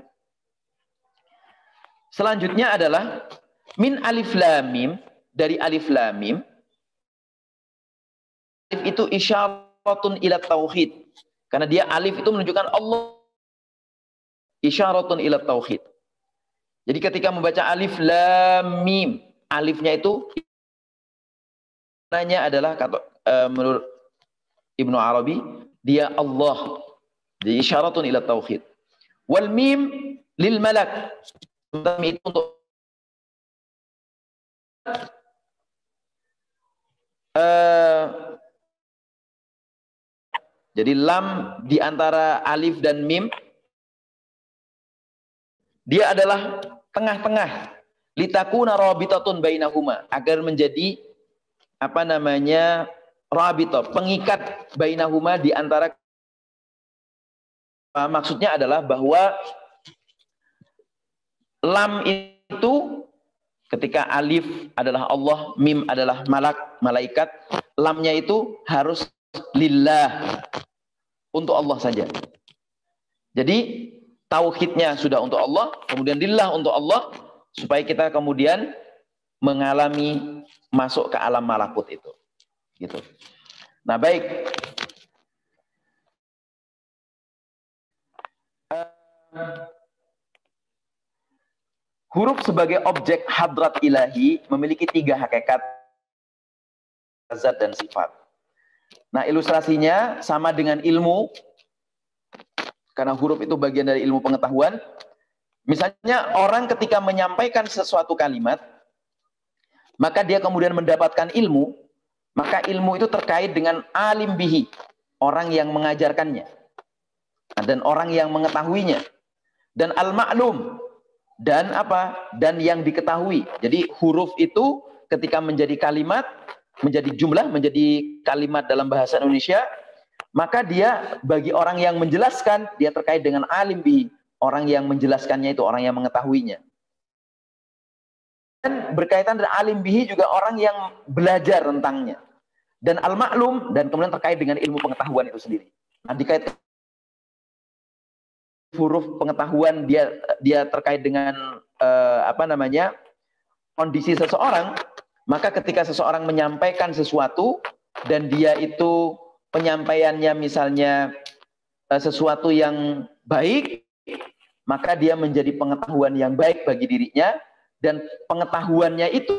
selanjutnya adalah min alif lam mim, dari alif lam mim. Alif itu isyaratun ila tauhid, karena dia alif itu menunjukkan Allah. Isyaratun ila tauhid. Jadi ketika membaca alif lam mim, alifnya itu maknanya adalah, menurut Ibnu Arabi, dia Allah. Jadi isyaratun ila tauhid. Wal mim lil malak, itu untuk jadi lam di antara alif dan mim, dia adalah tengah-tengah. Litakuna rabitatun bainahuma, agar menjadi apa namanya, rabitah, pengikat bainahuma, di antara. Maksudnya adalah bahwa lam itu ketika alif adalah Allah, mim adalah malaikat, lamnya itu harus lillah, untuk Allah saja. Jadi tauhidnya sudah untuk Allah, kemudian lillah untuk Allah, supaya kita kemudian mengalami masuk ke alam malakut itu. Gitu. Nah, baik. Huruf sebagai objek hadrat ilahi memiliki 3 hakikat, zat dan sifat. Nah, ilustrasinya sama dengan ilmu, karena huruf itu bagian dari ilmu pengetahuan. Misalnya orang ketika menyampaikan sesuatu kalimat, maka dia kemudian mendapatkan ilmu, maka ilmu itu terkait dengan alim bihi, orang yang mengajarkannya, dan orang yang mengetahuinya, dan al-ma'lum, dan apa? Dan yang diketahui. Jadi huruf itu ketika menjadi kalimat, menjadi jumlah, menjadi kalimat dalam bahasa Indonesia, maka dia bagi orang yang menjelaskan, dia terkait dengan alim bihi. Orang yang menjelaskannya itu orang yang mengetahuinya. Dan berkaitan dengan alim bihi juga orang yang belajar tentangnya. Dan al-ma'lum, dan kemudian terkait dengan ilmu pengetahuan itu sendiri. Nah, dikaitkan huruf pengetahuan dia terkait dengan kondisi seseorang, maka ketika seseorang menyampaikan sesuatu dan dia itu penyampaiannya misalnya sesuatu yang baik, maka dia menjadi pengetahuan yang baik bagi dirinya, dan pengetahuannya itu.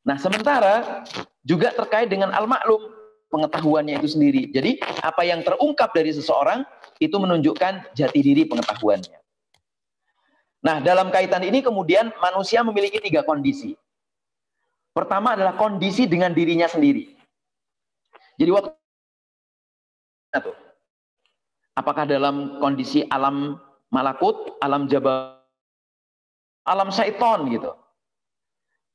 Nah, sementara juga terkait dengan al-ma'lum, pengetahuannya itu sendiri. Jadi apa yang terungkap dari seseorang itu menunjukkan jati diri pengetahuannya. Nah, dalam kaitan ini kemudian manusia memiliki 3 kondisi. Pertama adalah kondisi dengan dirinya sendiri. Jadi waktu apakah dalam kondisi alam malakut, alam jabal, alam syaiton gitu.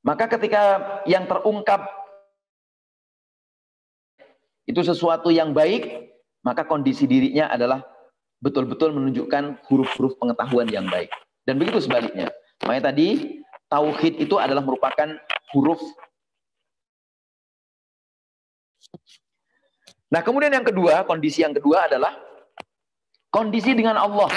Maka ketika yang terungkap itu sesuatu yang baik, maka kondisi dirinya adalah betul-betul menunjukkan huruf-huruf pengetahuan yang baik. Dan begitu sebaliknya. Makanya tadi tauhid itu adalah merupakan huruf. Nah, kemudian yang kedua, kondisi yang kedua adalah kondisi dengan Allah.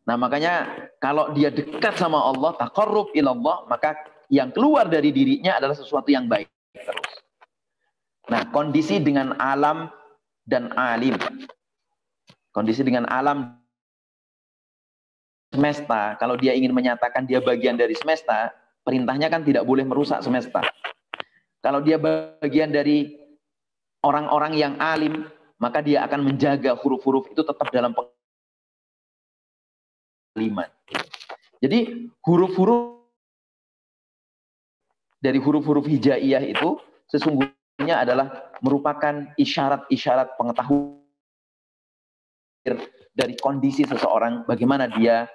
Nah, makanya kalau dia dekat sama Allah, taqarrub ilallah, maka yang keluar dari dirinya adalah sesuatu yang baik terus. Nah, kondisi dengan alam dan alim. Kondisi dengan alam semesta, kalau dia ingin menyatakan dia bagian dari semesta, perintahnya kan tidak boleh merusak semesta. Kalau dia bagian dari orang-orang yang alim, maka dia akan menjaga huruf-huruf itu tetap dalam pengaliman. Jadi huruf-huruf dari huruf-huruf hijaiyah itu sesungguhnya adalah merupakan isyarat-isyarat pengetahuan dari kondisi seseorang, bagaimana dia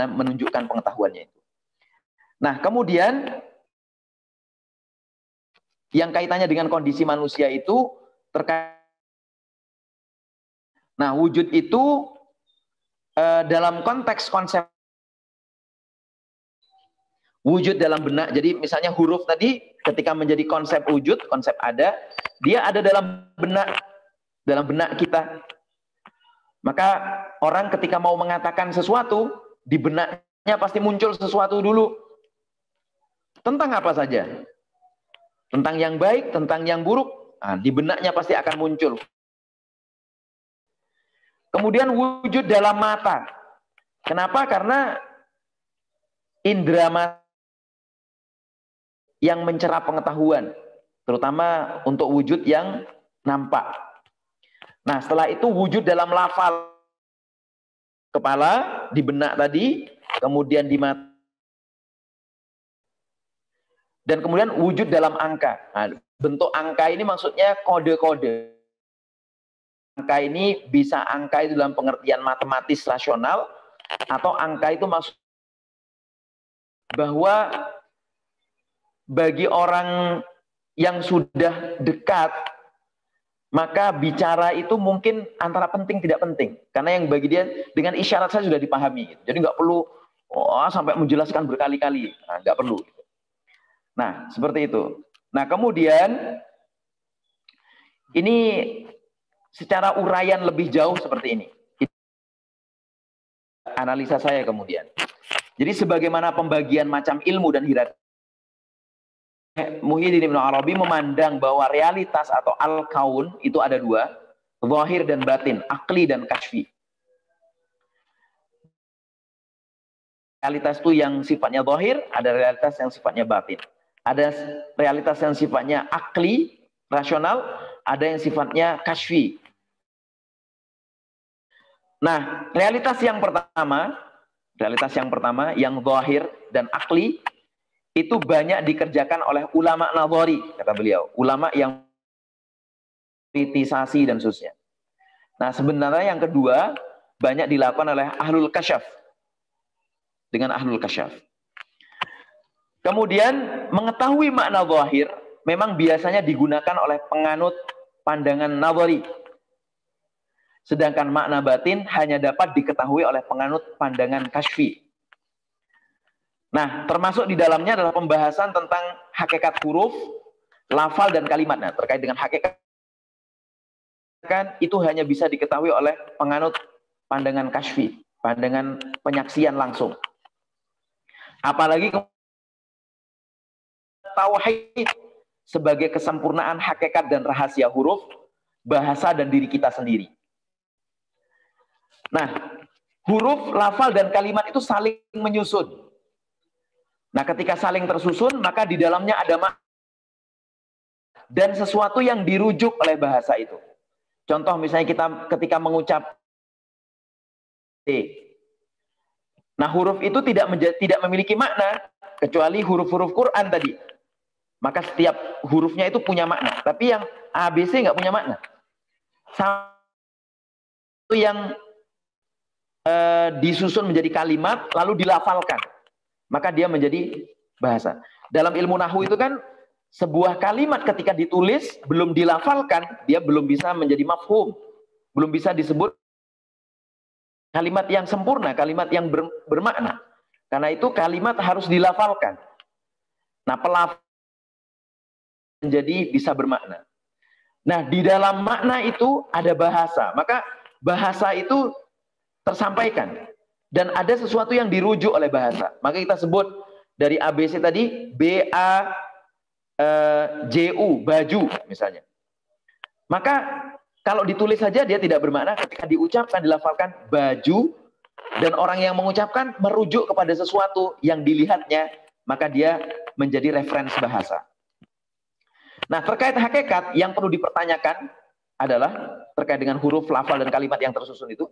menunjukkan pengetahuannya itu. Nah, kemudian yang kaitannya dengan kondisi manusia itu terkait. Nah, wujud itu dalam konteks konsep wujud dalam benak. Jadi misalnya huruf tadi ketika menjadi konsep wujud, konsep ada, dia ada dalam benak kita. Maka orang ketika mau mengatakan sesuatu, di benaknya pasti muncul sesuatu dulu. Tentang apa saja? Tentang yang baik, tentang yang buruk, nah, di benaknya pasti akan muncul. Kemudian wujud dalam mata. Kenapa? Karena indera mata yang mencerap pengetahuan, terutama untuk wujud yang nampak. Nah, setelah itu wujud dalam lafal, kepala, di benak tadi, kemudian di mata, dan kemudian wujud dalam angka. Nah, bentuk angka ini maksudnya kode-kode. Angka ini bisa angka itu dalam pengertian matematis rasional, atau angka itu maksud bahwa bagi orang yang sudah dekat, maka bicara itu mungkin antara penting tidak penting. Karena yang bagi dia dengan isyarat saya sudah dipahami. Jadi nggak perlu sampai menjelaskan berkali-kali. Nah, nggak perlu. Nah, seperti itu. Nah, kemudian ini secara uraian lebih jauh seperti ini. analisa saya kemudian. Jadi sebagaimana pembagian macam ilmu dan hierarki, Muhyiddin Ibnu Arabi memandang bahwa realitas atau al-kaun itu ada dua, zahir dan batin, akli dan kashfi. Realitas itu yang sifatnya zahir, ada realitas yang sifatnya batin. Ada realitas yang sifatnya akli, rasional, ada yang sifatnya kashfi. Nah, realitas yang pertama yang zahir dan akli itu banyak dikerjakan oleh ulama nadhari, kata beliau, ulama yang kritisasi dan seterusnya. Nah, sebenarnya yang kedua banyak dilakukan oleh ahlul kasyaf. Dengan ahlul kasyaf. Kemudian mengetahui makna zahir memang biasanya digunakan oleh penganut pandangan nadhari. Sedangkan makna batin hanya dapat diketahui oleh penganut pandangan kashfi. Nah, termasuk di dalamnya adalah pembahasan tentang hakikat huruf, lafal dan kalimat. Nah, terkait dengan hakikat kan itu hanya bisa diketahui oleh penganut pandangan kashfi, pandangan penyaksian langsung. Apalagi tauhid sebagai kesempurnaan hakikat dan rahasia huruf, bahasa dan diri kita sendiri. Nah, huruf, lafal dan kalimat itu saling menyusun. Nah, ketika saling tersusun, maka di dalamnya ada makna dan sesuatu yang dirujuk oleh bahasa itu. Contoh misalnya kita ketika mengucap nah, huruf itu tidak memiliki makna kecuali huruf-huruf Quran tadi. Maka setiap hurufnya itu punya makna. Tapi yang ABC nggak punya makna. Satu yang disusun menjadi kalimat lalu dilafalkan. Maka dia menjadi bahasa. Dalam ilmu nahwu itu kan sebuah kalimat ketika ditulis belum dilafalkan, dia belum bisa menjadi mafhum. Belum bisa disebut kalimat yang sempurna, kalimat yang bermakna. Karena itu kalimat harus dilafalkan. Nah, pelafal menjadi bisa bermakna. Nah, di dalam makna itu ada bahasa. Maka bahasa itu tersampaikan. Dan ada sesuatu yang dirujuk oleh bahasa. Maka kita sebut dari ABC tadi, B-A-J-U, baju misalnya. Maka kalau ditulis saja dia tidak bermakna, ketika diucapkan, dilafalkan baju, dan orang yang mengucapkan merujuk kepada sesuatu yang dilihatnya, maka dia menjadi referensi bahasa. Nah, terkait hakikat yang perlu dipertanyakan adalah terkait dengan huruf, lafal, dan kalimat yang tersusun itu.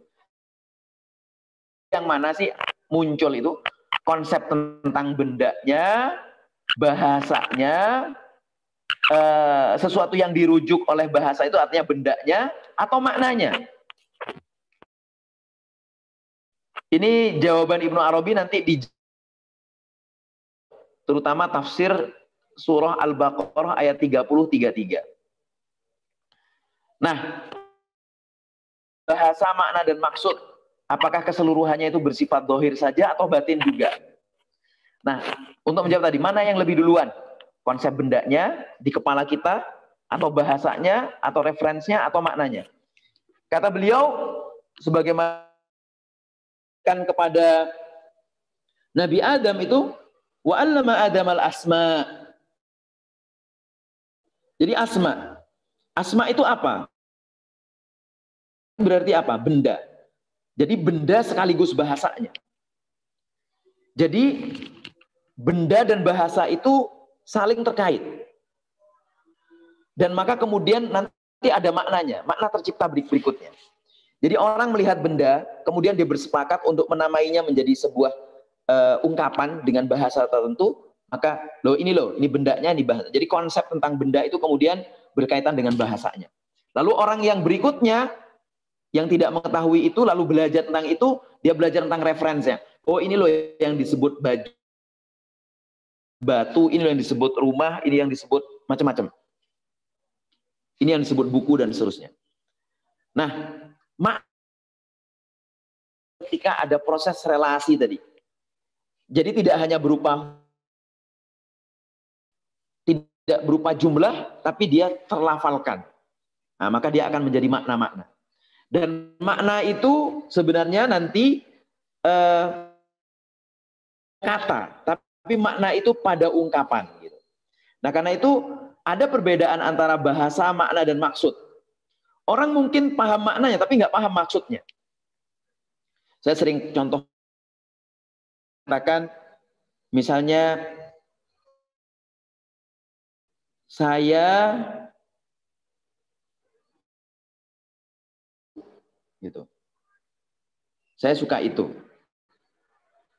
Yang mana sih muncul itu? Konsep tentang bendanya, bahasanya, sesuatu yang dirujuk oleh bahasa itu artinya bendanya atau maknanya. Ini jawaban Ibnu Arabi nanti terutama tafsir surah Al-Baqarah ayat 30-33. Nah, bahasa, makna, dan maksud, apakah keseluruhannya itu bersifat zahir saja atau batin juga? Nah, untuk menjawab tadi, mana yang lebih duluan? Konsep bendanya di kepala kita, atau bahasanya, atau referensinya, atau maknanya? Kata beliau, sebagaimana kepada Nabi Adam itu, wa 'allama Adam al-asma. Jadi asma. Asma itu apa? Berarti apa? Benda. Jadi benda sekaligus bahasanya. Jadi benda dan bahasa itu saling terkait. Dan maka kemudian nanti ada maknanya. Makna tercipta berikutnya. Jadi orang melihat benda, kemudian dia bersepakat untuk menamainya menjadi sebuah ungkapan dengan bahasa tertentu. Maka ini bendanya, ini bahasa. Jadi konsep tentang benda itu kemudian berkaitan dengan bahasanya. Lalu orang yang berikutnya yang tidak mengetahui itu lalu belajar tentang itu, dia belajar tentang referensinya. Oh, ini loh yang disebut batu, ini loh yang disebut rumah, ini yang disebut macam-macam. Ini yang disebut buku dan seterusnya. Nah, ketika ada proses relasi tadi. Jadi tidak hanya berupa jumlah, tapi dia terlafalkan. Nah, maka dia akan menjadi makna-makna. Dan makna itu sebenarnya nanti kata, tapi makna itu pada ungkapan. Gitu. Nah karena itu ada perbedaan antara bahasa, makna, dan maksud. Orang mungkin paham maknanya, tapi nggak paham maksudnya. Saya sering contoh katakan, misalnya saya gitu. Saya suka itu.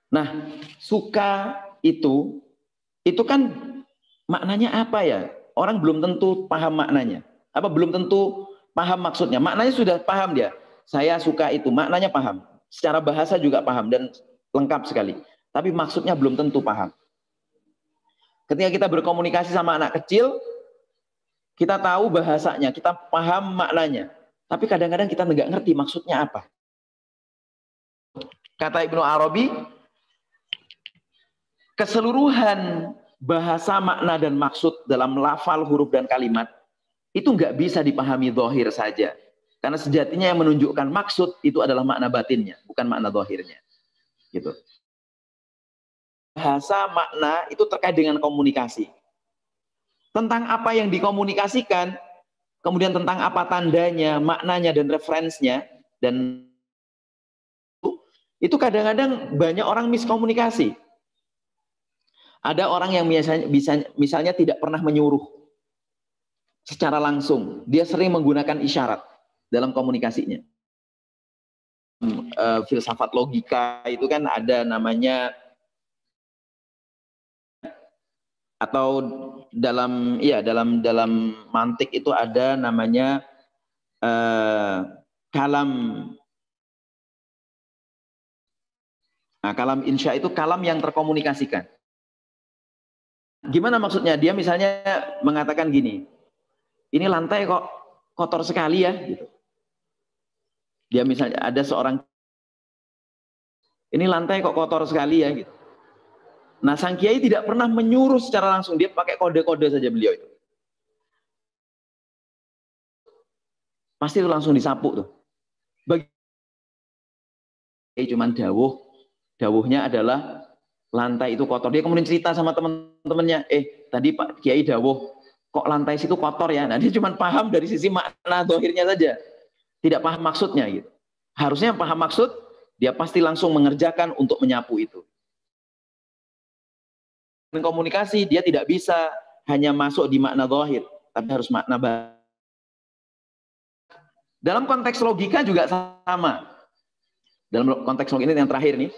Nah, suka itu kan maknanya apa ya? Orang belum tentu paham maknanya. Apa belum tentu paham maksudnya? Maknanya sudah paham dia. Saya suka itu, maknanya paham. Secara bahasa juga paham dan lengkap sekali. Tapi maksudnya belum tentu paham. Ketika kita berkomunikasi sama anak kecil, kita tahu bahasanya, kita paham maknanya. Tapi kadang-kadang kita nggak ngerti maksudnya apa. Kata Ibnu Arabi, keseluruhan bahasa, makna, dan maksud dalam lafal, huruf, dan kalimat itu nggak bisa dipahami zahir saja. Karena sejatinya yang menunjukkan maksud itu adalah makna batinnya, bukan makna zahirnya. Gitu. Bahasa, makna itu terkait dengan komunikasi. Tentang apa yang dikomunikasikan, kemudian tentang apa tandanya, maknanya, dan referensinya, dan itu kadang-kadang banyak orang miskomunikasi. Ada orang yang misalnya tidak pernah menyuruh secara langsung. Dia sering menggunakan isyarat dalam komunikasinya. Filsafat logika itu kan ada namanya, atau dalam mantik itu ada namanya kalam. Nah, kalam insya itu kalam yang terkomunikasikan. Gimana maksudnya? Dia misalnya mengatakan gini, ini lantai kok kotor sekali ya, gitu. Dia misalnya ada seorang, ini lantai kok kotor sekali ya, gitu. Nah, sang kiai tidak pernah menyuruh secara langsung, dia pakai kode-kode saja beliau itu. Pasti itu langsung disapu tuh. Bagi cuman dawuhnya adalah lantai itu kotor. Dia kemudian cerita sama teman-temannya, tadi Pak Kiai dawuh, kok lantai situ kotor ya? Nah, dia cuma paham dari sisi makna zahirnya saja. Tidak paham maksudnya gitu. Harusnya paham maksud, dia pasti langsung mengerjakan untuk menyapu itu. Komunikasi, dia tidak bisa hanya masuk di makna zahir, tapi harus makna batin. Dalam konteks logika juga sama. Dalam konteks logika ini yang terakhir nih,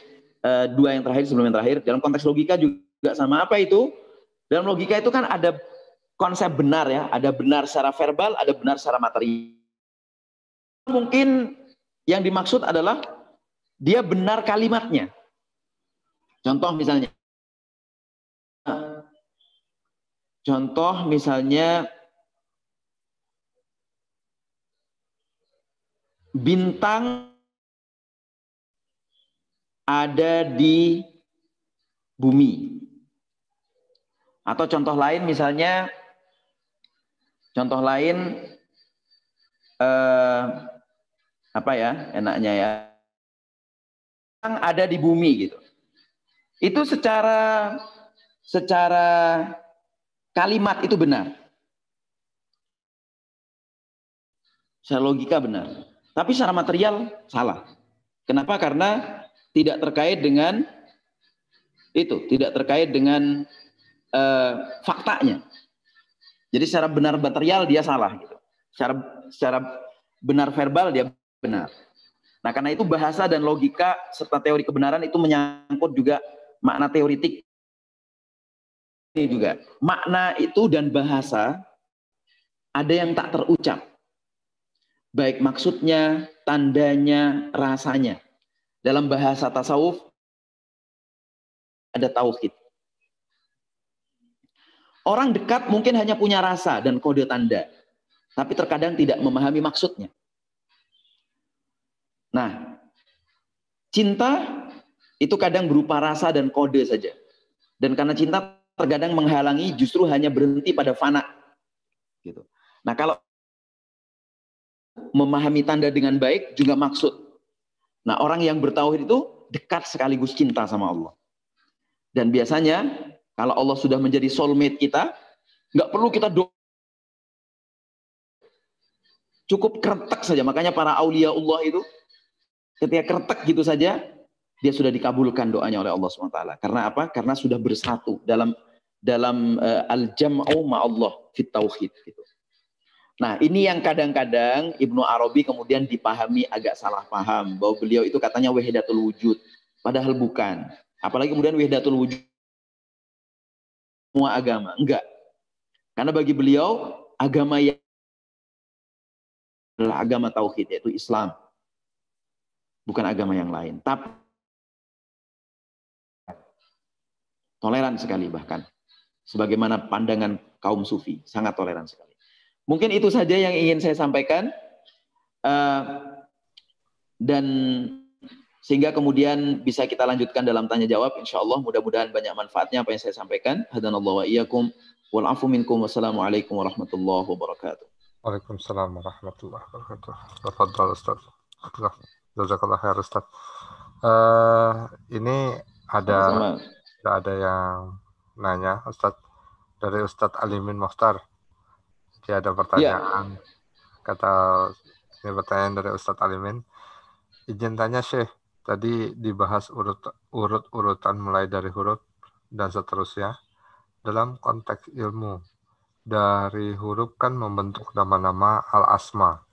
dua yang terakhir sebelum yang terakhir, dalam konteks logika juga sama. Apa itu? Dalam logika itu kan ada konsep benar ya, ada benar secara verbal, ada benar secara materi. Mungkin yang dimaksud adalah dia benar kalimatnya. Contoh misalnya bintang ada di bumi. Atau contoh lain misalnya, apa ya enaknya ya, bintang ada di bumi gitu. Itu secara kalimat itu benar. Secara logika benar. Tapi secara material salah. Kenapa? Karena tidak terkait dengan itu, tidak terkait dengan faktanya. Jadi secara benar material dia salah gitu. Secara benar verbal dia benar. Nah, karena itu bahasa dan logika serta teori kebenaran itu menyangkut juga makna teoritik. Ini juga makna itu dan bahasa ada yang tak terucap. Baik maksudnya, tandanya, rasanya. Dalam bahasa tasawuf ada tauhid. Orang dekat mungkin hanya punya rasa dan kode tanda, tapi terkadang tidak memahami maksudnya. Nah, cinta itu kadang berupa rasa dan kode saja. Dan karena cinta terkadang menghalangi, justru hanya berhenti pada fana. Gitu. Nah, kalau memahami tanda dengan baik juga maksud. Nah, orang yang bertauhid itu dekat sekaligus cinta sama Allah. Dan biasanya kalau Allah sudah menjadi soulmate kita, nggak perlu kita doa. Cukup kretek saja. Makanya para aulia Allah itu ketika kretek gitu saja, dia sudah dikabulkan doanya oleh Allah SWT. Karena apa? Karena sudah bersatu dalam al-jam'u ma'allah fit tauhid gitu. Nah, ini yang kadang-kadang Ibnu Arabi kemudian dipahami agak salah paham bahwa beliau itu katanya wahdatul wujud, padahal bukan. Apalagi kemudian wahdatul wujud semua agama. Enggak. Karena bagi beliau agama yang adalah agama tauhid, yaitu Islam. Bukan agama yang lain. Tapi toleran sekali bahkan. Sebagaimana pandangan kaum sufi. Sangat toleran sekali. Mungkin itu saja yang ingin saya sampaikan. Dan sehingga kemudian bisa kita lanjutkan dalam tanya jawab. Insya Allah mudah-mudahan banyak manfaatnya apa yang saya sampaikan. Hadanallahu wa iyyakum. Wal afu minkum. Wassalamualaikum warahmatullahi wabarakatuh. Waalaikumsalam warahmatullahi wabarakatuh. Tafadhal Ustaz. Jazakallah khair Ustaz. Ini ada yang nanya Ustaz dari Ustaz Alimin Mokhtar. Jadi ada pertanyaan. Ini pertanyaan dari Ustaz Alimin. Izin tanya Syekh, tadi dibahas urut-urutan mulai dari huruf dan seterusnya dalam konteks ilmu. Dari huruf kan membentuk nama-nama al-asma.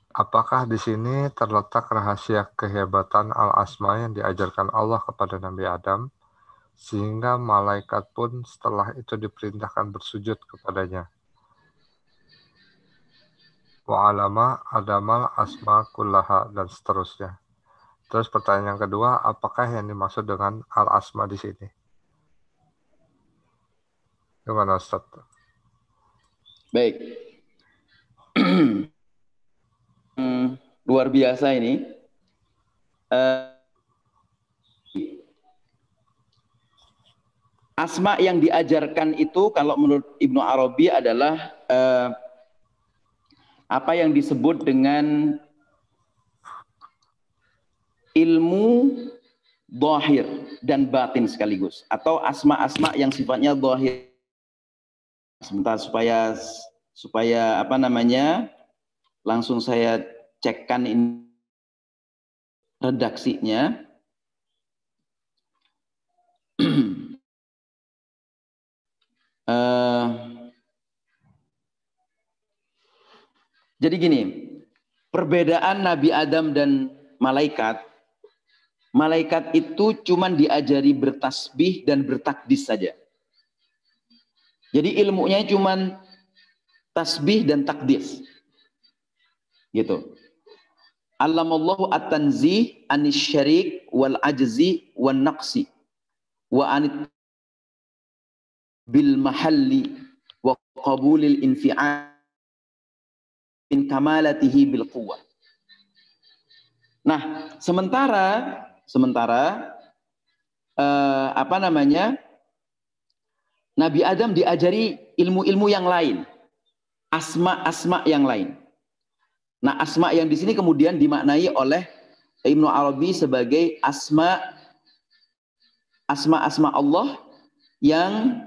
Apakah di sini terletak rahasia kehebatan al-asma yang diajarkan Allah kepada Nabi Adam, sehingga malaikat pun setelah itu diperintahkan bersujud kepadanya? Wa alama adamal asma kullaha, dan seterusnya. Terus pertanyaan yang kedua, apakah yang dimaksud dengan al-asma di sini? Gimana Ustaz? Baik. Luar biasa ini. Asma yang diajarkan itu kalau menurut Ibnu Arabi adalah apa yang disebut dengan ilmu zahir dan batin sekaligus, atau asma-asma yang sifatnya zahir. Sebentar supaya apa namanya, langsung saya cekkan ini redaksinya. Jadi gini, perbedaan Nabi Adam dan malaikat itu cuman diajari bertasbih dan bertakdis saja. Jadi ilmunya cuman tasbih dan takdis. Gitu. Allamallahu at-tanzih anis syarik wal ajzi wan naqsi wa anit bil mahalli wa qabulil infi'al min kamalatihi bil quwwah. Nah, sementara apa namanya, Nabi Adam diajari ilmu-ilmu yang lain, asma-asma yang lain. Nah, asma yang di sini kemudian dimaknai oleh Ibnu Arabi sebagai asma-asma Allah yang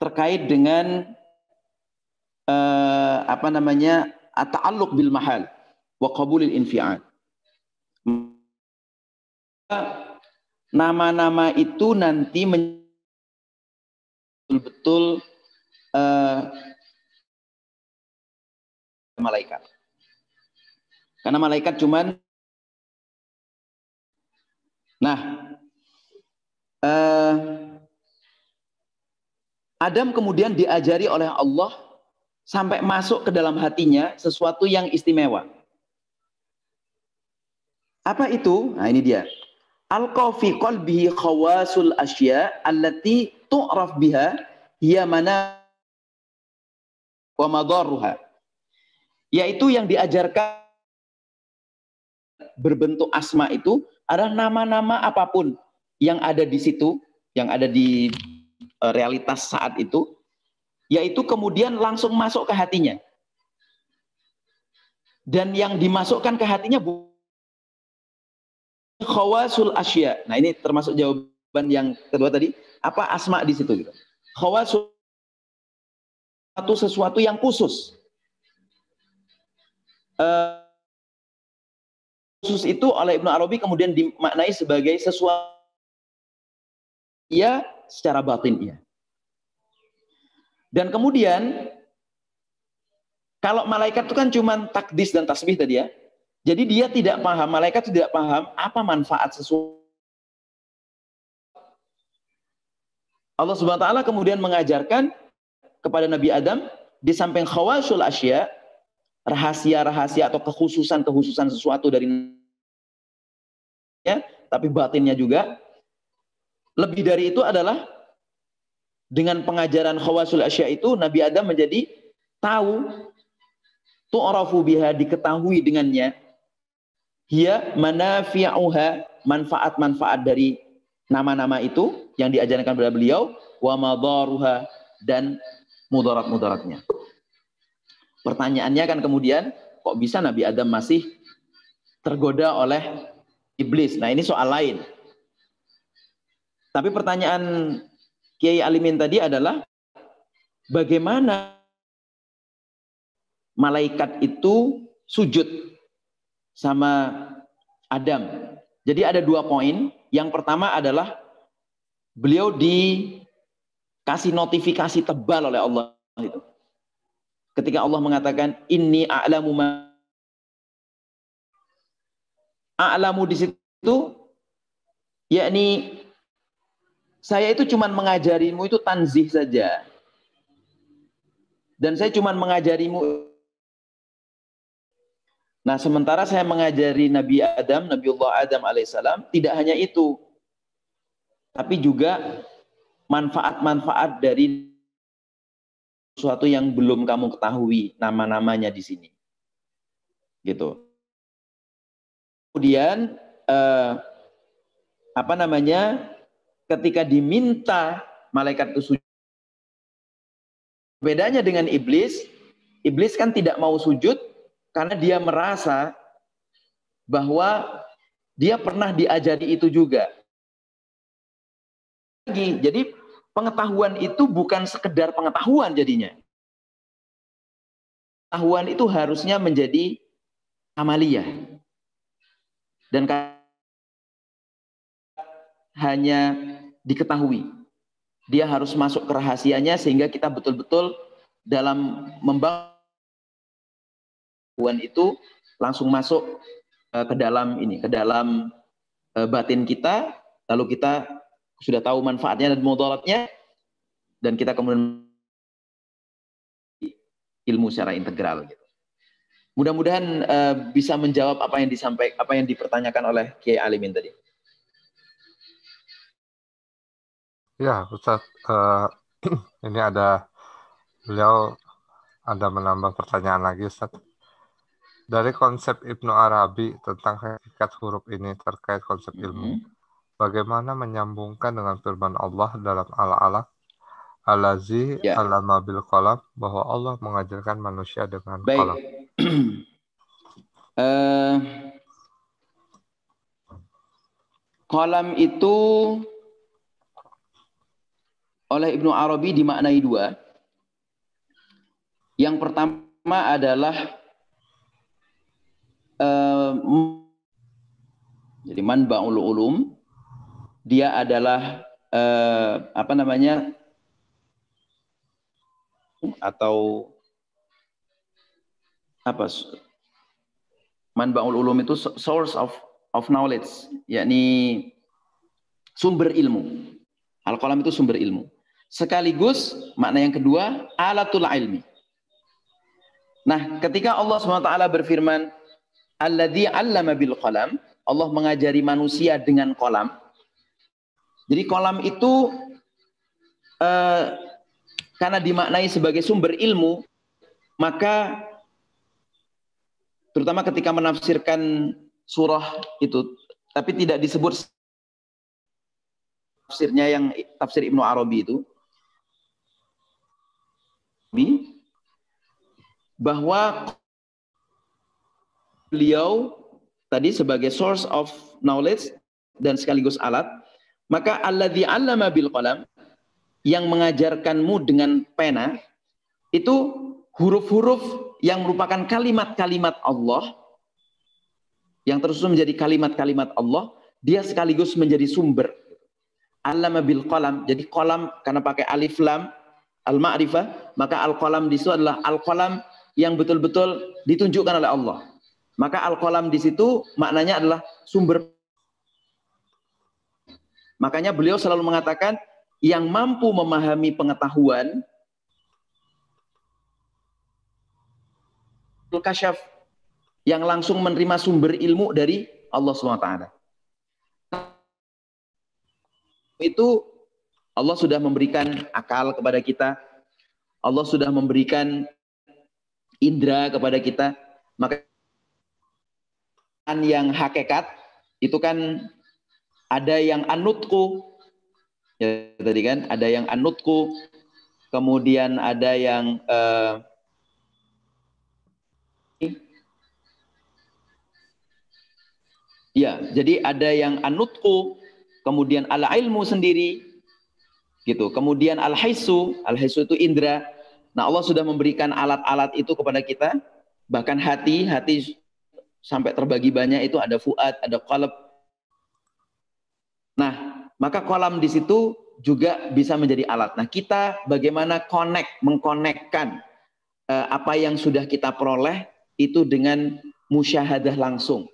terkait dengan apa namanya, at-ta'alluq bil mahal wa qabulil infi'al. Nama-nama itu nanti betul-betul malaikat. Karena malaikat cuman Adam kemudian diajari oleh Allah sampai masuk ke dalam hatinya sesuatu yang istimewa. Apa itu? Nah, ini dia. Alqa fi qalbihi khawasul asya allati tu'raf biha hiya mana wa madarruha. Yaitu yang diajarkan berbentuk asma itu adalah nama-nama apapun yang ada di situ, yang ada di realitas saat itu, yaitu kemudian langsung masuk ke hatinya. Dan yang dimasukkan ke hatinya khawasul asya. Nah, ini termasuk jawaban yang kedua tadi. Apa asma di situ gitu. Khawasul sesuatu yang khusus. Khusus itu oleh Ibnu Arabi kemudian dimaknai sebagai sesuatu ya secara batin ya. Dan kemudian kalau malaikat itu kan cuma takdis dan tasbih tadi ya. Jadi dia tidak paham, malaikat tidak paham apa manfaat sesuatu. Allah Subhanahu wa taala kemudian mengajarkan kepada Nabi Adam di samping khawasul asya, rahasia-rahasia atau kekhususan-kekhususan sesuatu dari ya, tapi batinnya juga. Lebih dari itu adalah dengan pengajaran khawasul asya itu Nabi Adam menjadi tahu tu'rafu biha, diketahui dengannya, hiya manafi'uha, manfaat-manfaat dari nama-nama itu yang diajarkan kepada beliau, wa madaruha, dan mudarat-mudaratnya. Pertanyaannya kan kemudian, kok bisa Nabi Adam masih tergoda oleh iblis? Nah, ini soal lain. Tapi pertanyaan Kiai Alimin tadi adalah bagaimana malaikat itu sujud sama Adam. Jadi ada 2 poin. Yang pertama adalah beliau dikasih notifikasi tebal oleh Allah itu. Ketika Allah mengatakan inni a'lamu ma a'lamu di situ, yakni saya itu cuma mengajarimu itu tanzih saja. Dan saya cuma mengajarimu. Nah, sementara saya mengajari Nabi Adam, Nabiullah Adam alaihissalam, tidak hanya itu. Tapi juga manfaat-manfaat dari sesuatu yang belum kamu ketahui nama-namanya di sini. Gitu. Kemudian ketika diminta malaikat itu sujud, bedanya dengan iblis kan tidak mau sujud karena dia merasa bahwa dia pernah diajari itu juga. Jadi pengetahuan itu bukan sekedar pengetahuan jadinya. Pengetahuan itu harusnya menjadi amaliyah. Dan hanya diketahui. Dia harus masuk ke rahasianya sehingga kita betul-betul dalam membangun itu langsung masuk ke dalam batin kita, lalu kita sudah tahu manfaatnya dan mudaratnya, dan kita kemudian ilmu secara integral gitu. Mudah-mudahan bisa menjawab apa yang dipertanyakan oleh Kiai Alimin tadi. Ya, Ustaz, ini beliau ada menambah pertanyaan lagi, Ustaz. Dari konsep Ibnu Arabi tentang hakikat huruf ini terkait konsep ilmu, bagaimana menyambungkan dengan firman Allah dalam Al-Alaq, Allazi allama bil qalam, bahwa Allah mengajarkan manusia dengan qalam. Qalam itu oleh Ibnu Arabi dimaknai 2. Yang pertama adalah jadi manba'ul ulum, dia adalah atau manba'ul ulum itu source of knowledge, yakni sumber ilmu. Al-qalam itu sumber ilmu. Sekaligus makna yang kedua alatul ilmi. Nah, ketika Allah SWT berfirman alladzi 'allama bil qalam, Allah mengajari manusia dengan qalam. Jadi qalam itu karena dimaknai sebagai sumber ilmu, maka terutama ketika menafsirkan surah itu, tapi tidak disebut tafsirnya yang tafsir Ibnu Arabi itu, bahwa beliau tadi sebagai source of knowledge dan sekaligus alat, maka alladzi 'allama bil qalam, yang mengajarkanmu dengan pena, itu huruf-huruf yang merupakan kalimat-kalimat Allah, yang tersusun menjadi kalimat-kalimat Allah, dia sekaligus menjadi sumber. 'Allama bil qalam, jadi qalam karena pakai alif lam al-ma'rifah, maka al-qalam di situ adalah al-qalam yang betul-betul ditunjukkan oleh Allah. Maka al-qalam di situ maknanya adalah sumber. Makanya beliau selalu mengatakan yang mampu memahami pengetahuan kasyaf, yang langsung menerima sumber ilmu dari Allah SWT. Itu Allah sudah memberikan akal kepada kita, Allah sudah memberikan indera kepada kita. Maka yang hakikat itu kan ada yang anutku, ya tadi kan ada yang anutku, kemudian ada yang ya, jadi ada yang anutku, kemudian al ilmu sendiri, gitu. Kemudian al hisu itu indera. Nah, Allah sudah memberikan alat-alat itu kepada kita, bahkan hati sampai terbagi banyak, itu ada fuad, ada qalb. Nah, maka kolam di situ juga bisa menjadi alat. Nah, kita bagaimana mengkonekkan apa yang sudah kita peroleh itu dengan musyahadah langsung.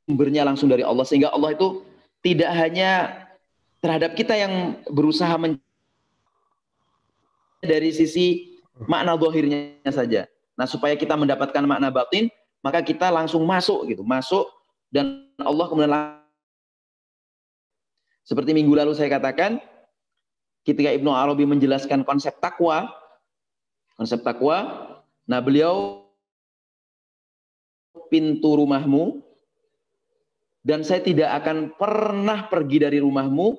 Sumbernya langsung dari Allah, sehingga Allah itu tidak hanya terhadap kita yang berusaha dari sisi makna zahirnya saja. Nah, supaya kita mendapatkan makna batin, maka kita langsung masuk dan Allah kemudian seperti minggu lalu saya katakan, ketika Ibnu Arabi menjelaskan konsep takwa, nah beliau pintu rumahmu, dan saya tidak akan pernah pergi dari rumahmu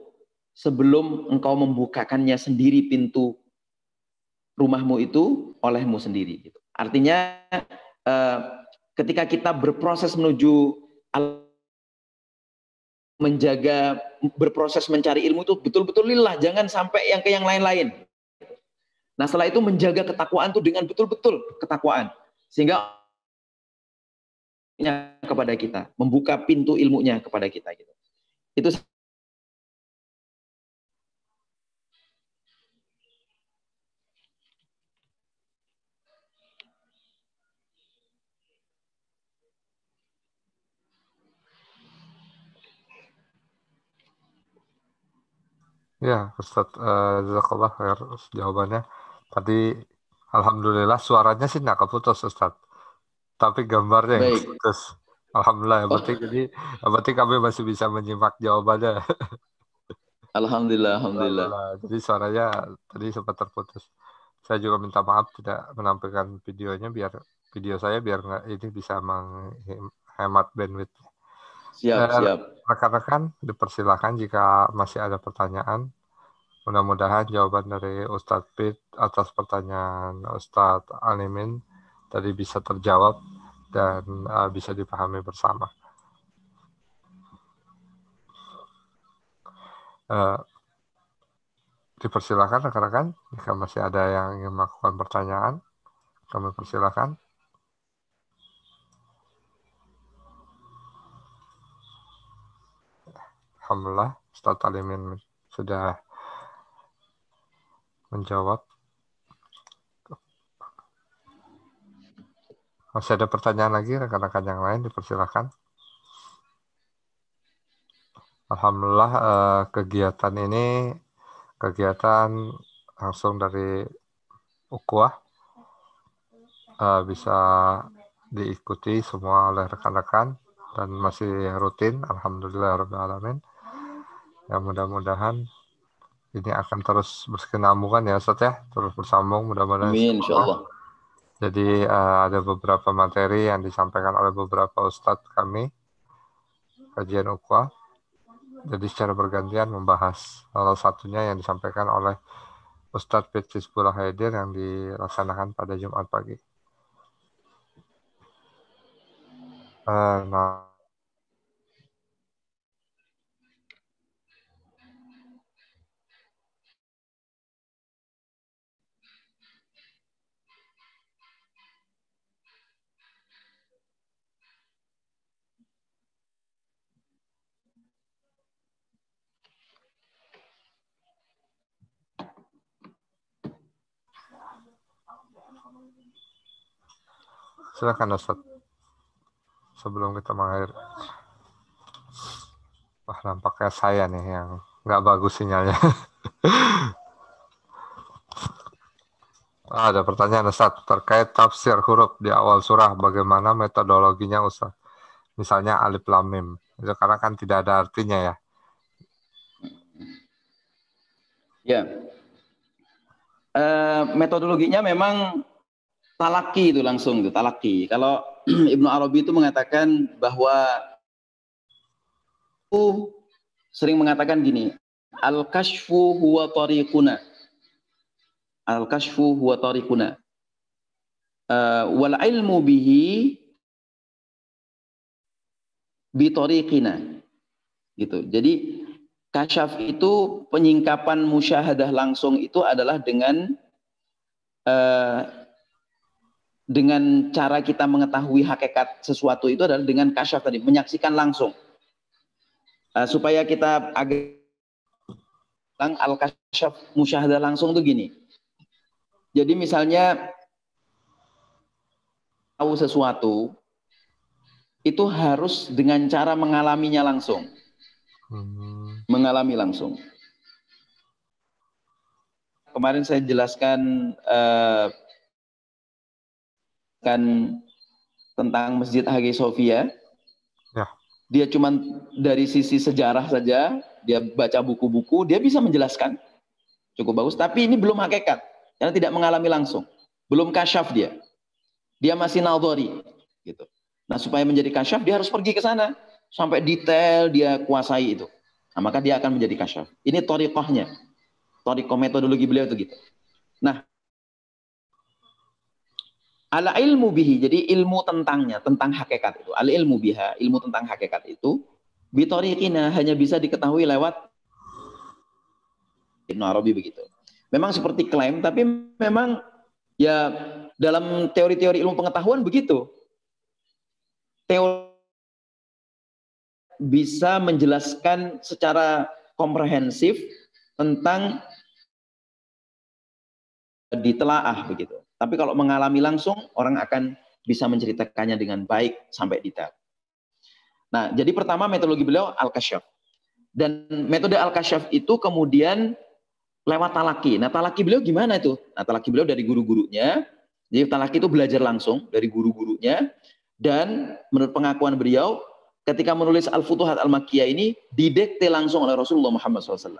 sebelum engkau membukakannya sendiri pintu rumahmu itu olehmu sendiri. Artinya ketika kita berproses menuju berproses mencari ilmu itu betul-betul lillah, jangan sampai yang ke yang lain-lain. Nah, setelah itu menjaga ketakwaan itu dengan betul-betul ketakwaan, sehingga kepada kita, membuka pintu ilmunya kepada kita, gitu. Itu Ya, Ustadz, jazakallah khair jawabannya. Tadi, alhamdulillah suaranya sih nggak keputus, Ustadz. Tapi gambarnya yang baik. putus. Alhamdulillah, yang penting kami masih bisa menyimak jawabannya. Alhamdulillah. Alhamdulillah. Jadi suaranya tadi sempat terputus. Saya juga minta maaf tidak menampilkan videonya biar nggak ini bisa menghemat bandwidth. Siap. Rekan-rekan dipersilakan jika masih ada pertanyaan. Mudah-mudahan jawaban dari Ustadz Pit atas pertanyaan Ustadz Alimin tadi bisa terjawab dan bisa dipahami bersama. Dipersilakan rekan-rekan jika masih ada yang ingin melakukan pertanyaan, kami persilakan. Alhamdulillah, Ustadz Alimin sudah menjawab. Masih ada pertanyaan lagi rekan-rekan yang lain, dipersilakan. Alhamdulillah, kegiatan ini langsung dari Ukhuwah, bisa diikuti semua oleh rekan-rekan dan masih rutin. Alhamdulillah rabbil alamin. Ya, mudah-mudahan ini akan terus berkesinambungan ya Ustaz ya, terus bersambung mudah-mudahan. Amin, insyaallah. Jadi ada beberapa materi yang disampaikan oleh beberapa ustadz kami kajian Ukhuwah. Jadi secara bergantian membahas. Salah satunya yang disampaikan oleh Ustadz Fitzisbullah Haidir yang dilaksanakan pada Jumat pagi. Nah, silakan Ustaz. Sebelum kita mengakhiri. Wah, nampaknya saya nih yang nggak bagus sinyalnya. Ada pertanyaan Ustaz terkait tafsir huruf di awal surah. Bagaimana metodologinya Ustaz? Misalnya alif lam mim. Itu karena kan tidak ada artinya ya. Ya, metodologinya memang talaki itu langsung itu talaki. Kalau Ibnu Arabi itu mengatakan bahwa sering mengatakan gini, al-kashfu huwa tariquna. Al-kashfu huwa tariquna. Wal ilmu bihi bi tariqina. Gitu. Jadi kasyaf itu penyingkapan musyahadah langsung itu adalah dengan cara kita mengetahui hakikat sesuatu itu adalah dengan kasyaf tadi, menyaksikan langsung. Supaya kita agak al-kasyaf musyahadah langsung itu gini. Jadi misalnya tahu sesuatu itu harus dengan cara mengalaminya langsung. Mengalami langsung. Kemarin saya jelaskan tentang Masjid Hagia Sophia. Ya. Dia cuma dari sisi sejarah saja, dia baca buku-buku, dia bisa menjelaskan. Cukup bagus, tapi ini belum hakikat. Karena tidak mengalami langsung. Belum kasyaf dia. Dia masih nadhari gitu. Nah, supaya menjadi kasyaf dia harus pergi ke sana sampai detail dia kuasai itu. Nah, maka dia akan menjadi kasyaf. Ini thariqahnya. Thariqah metodologi beliau itu gitu. Nah, ala ilmu bihi, jadi ilmu tentangnya, tentang hakikat itu. Al ilmu biha, ilmu tentang hakikat itu bi thariqina hanya bisa diketahui lewat Ibnu Arabi begitu. Memang seperti klaim, tapi memang ya dalam teori-teori ilmu pengetahuan begitu. Teori bisa menjelaskan secara komprehensif tentang ditelaah begitu. Tapi kalau mengalami langsung, orang akan bisa menceritakannya dengan baik sampai detail. Nah, jadi pertama metodologi beliau al-kasyaf. Dan metode al-kasyaf itu kemudian lewat talaki. Nah, talaki beliau gimana itu? Nah, talaki beliau dari guru-gurunya. Jadi talaki itu belajar langsung dari guru-gurunya. Dan menurut pengakuan beliau, ketika menulis Al-Futuhat Al-Makkiyah ini, didikte langsung oleh Rasulullah Muhammad SAW.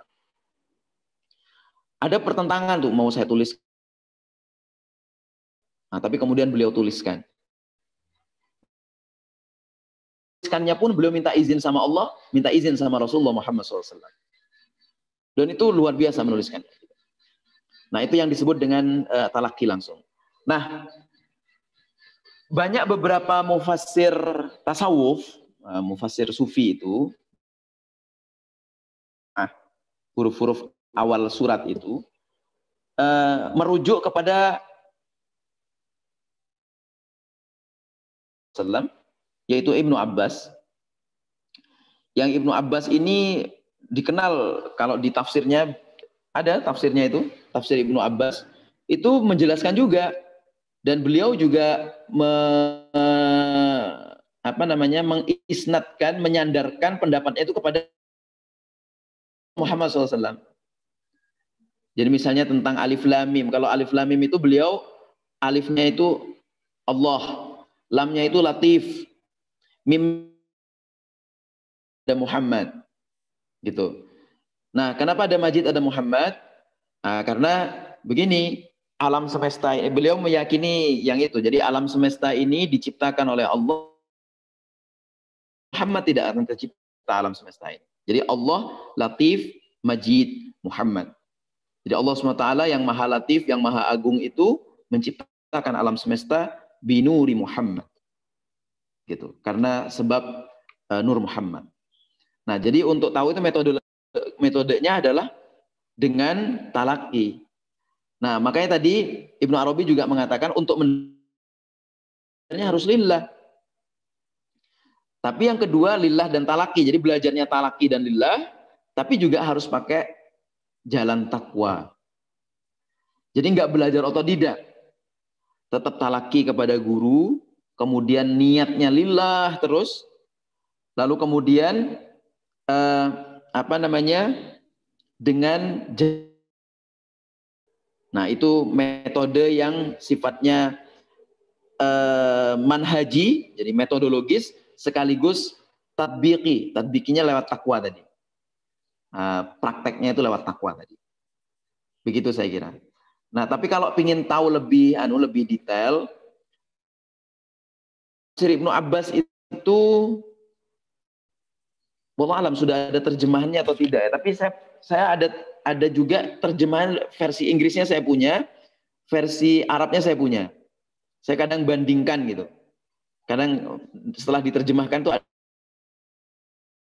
Ada pertentangan tuh, mau saya tulis. Nah, tapi kemudian beliau tuliskan. Tuliskannya pun beliau minta izin sama Allah, minta izin sama Rasulullah Muhammad SAW. Dan itu luar biasa menuliskan. Nah, itu yang disebut dengan talaki langsung. Nah, banyak beberapa mufassir tasawuf, mufassir sufi itu, huruf-huruf awal surat itu, merujuk kepada yaitu Ibnu Abbas. Yang Ibnu Abbas ini dikenal kalau di tafsirnya, ada tafsirnya itu, tafsir Ibnu Abbas, itu menjelaskan juga. Dan beliau juga mengisnadkan, menyandarkan pendapatnya itu kepada Muhammad SAW. Jadi misalnya tentang alif lam mim. Kalau alif lam mim itu beliau, alifnya itu Allah, lamnya itu Latif, mim ada Muhammad. Gitu. Nah, kenapa ada Majid, ada Muhammad? Nah, karena begini, alam semesta, beliau meyakini yang itu. Jadi alam semesta ini diciptakan oleh Allah. Muhammad tidak akan tercipta alam semesta ini. Jadi Allah, Latif, Majid, Muhammad. Jadi Allah SWT yang maha latif, yang maha agung itu menciptakan alam semesta binuri Muhammad. gitu. Karena sebab Nur Muhammad. Nah, jadi untuk tahu itu metodenya adalah dengan talaki. Nah, makanya tadi Ibnu Arabi juga mengatakan untuk harus lillah. Tapi yang kedua lillah dan talaki. Jadi belajarnya talaki dan lillah, tapi juga harus pakai jalan takwa. Jadi nggak belajar otodidak. Tetap talaki kepada guru, kemudian niatnya lillah terus, lalu kemudian dengan itu metode yang sifatnya manhaji, jadi metodologis, sekaligus tadbikinya lewat takwa tadi. Prakteknya itu lewat takwa tadi. Begitu saya kira. Nah, tapi kalau ingin tahu lebih detail, Sir Ibnu Abbas itu wallah alam sudah ada terjemahannya atau tidak ya. Tapi saya ada juga terjemahan versi Inggrisnya saya punya, versi Arabnya saya punya. Saya kadang bandingkan gitu. Kadang setelah diterjemahkan tuh ada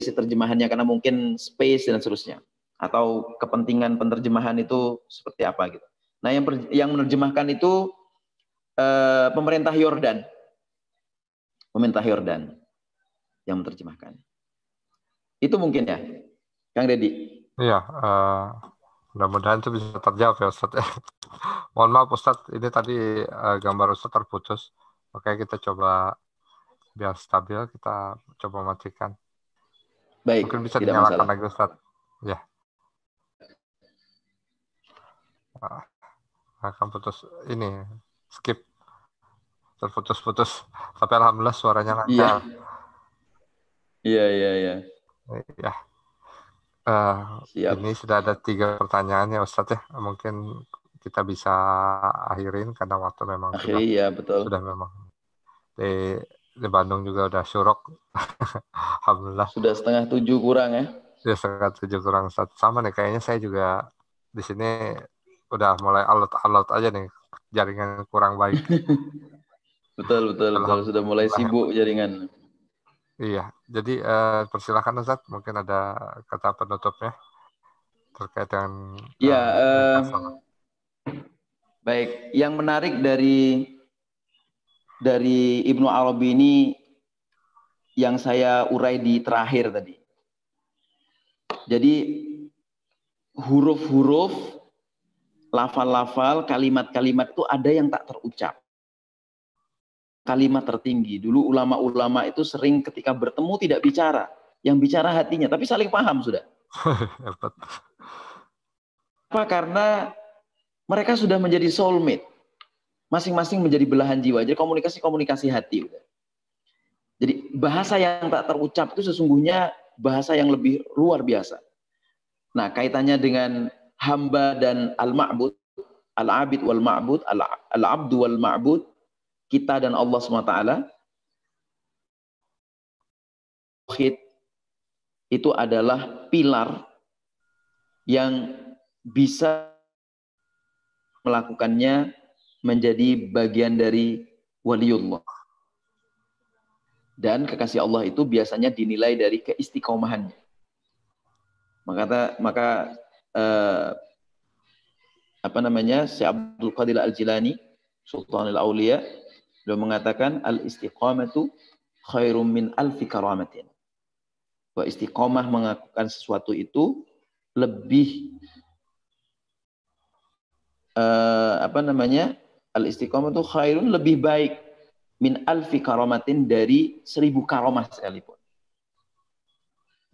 terjemahannya karena mungkin space dan seterusnya, atau kepentingan penerjemahan itu seperti apa gitu. Nah, yang menerjemahkan itu pemerintah Yordan yang menerjemahkan. Itu mungkin ya, Kang Deddy. Iya, mudah-mudahan itu bisa terjawab ya Ustaz. Mohon maaf Ustaz, ini tadi gambar Ustaz terputus. Oke, kita coba biar stabil, kita coba matikan. Baik, mungkin bisa tidak dinyalakan masalah. lagi Ustaz. Ya. Akan putus ini, skip. Terputus-putus. Tapi alhamdulillah suaranya lancar. Iya. Ya. Siap. Ini sudah ada 3 pertanyaan ya Ustadz ya. Mungkin kita bisa akhirin karena waktu memang betul. sudah memang di Bandung juga udah syurok. Alhamdulillah. Sudah 6:30 kurang ya. Ya 6:30 kurang Ustadz. Sama nih kayaknya saya juga di sini udah mulai alert aja nih, jaringan kurang baik. betul. Sudah mulai sibuk jaringan. Iya, jadi persilakan Ustaz, mungkin ada kata penutupnya terkait dengan baik. Yang menarik dari Ibnu Arabi ini yang saya urai di terakhir tadi. Jadi huruf-huruf, lafal-lafal, kalimat-kalimat itu ada yang tak terucap. Kalimat tertinggi. Dulu ulama-ulama itu sering ketika bertemu tidak bicara. Yang bicara hatinya, tapi saling paham sudah. Apa? Karena mereka sudah menjadi soulmate. Masing-masing menjadi belahan jiwa. Jadi komunikasi hati. Jadi bahasa yang tak terucap itu sesungguhnya bahasa yang lebih luar biasa. Nah, kaitannya dengan hamba dan al-ma'bud, al-abid wal ma'bud, al-abdu wal ma'bud, kita dan Allah SWT, itu adalah pilar yang bisa melakukannya menjadi bagian dari waliullah. Dan kekasih Allah itu biasanya dinilai dari keistiqomahannya. Maka Syekh Abdul Qadir Al-Jilani, Sultanul Auliya, beliau mengatakan al-istiqamatu khairum min alfi karamatin. Bahwa istiqomah mengakukan sesuatu itu lebih al-istiqamatu khairun, lebih baik min alfi karamatin, dari 1000 karamah sekalipun.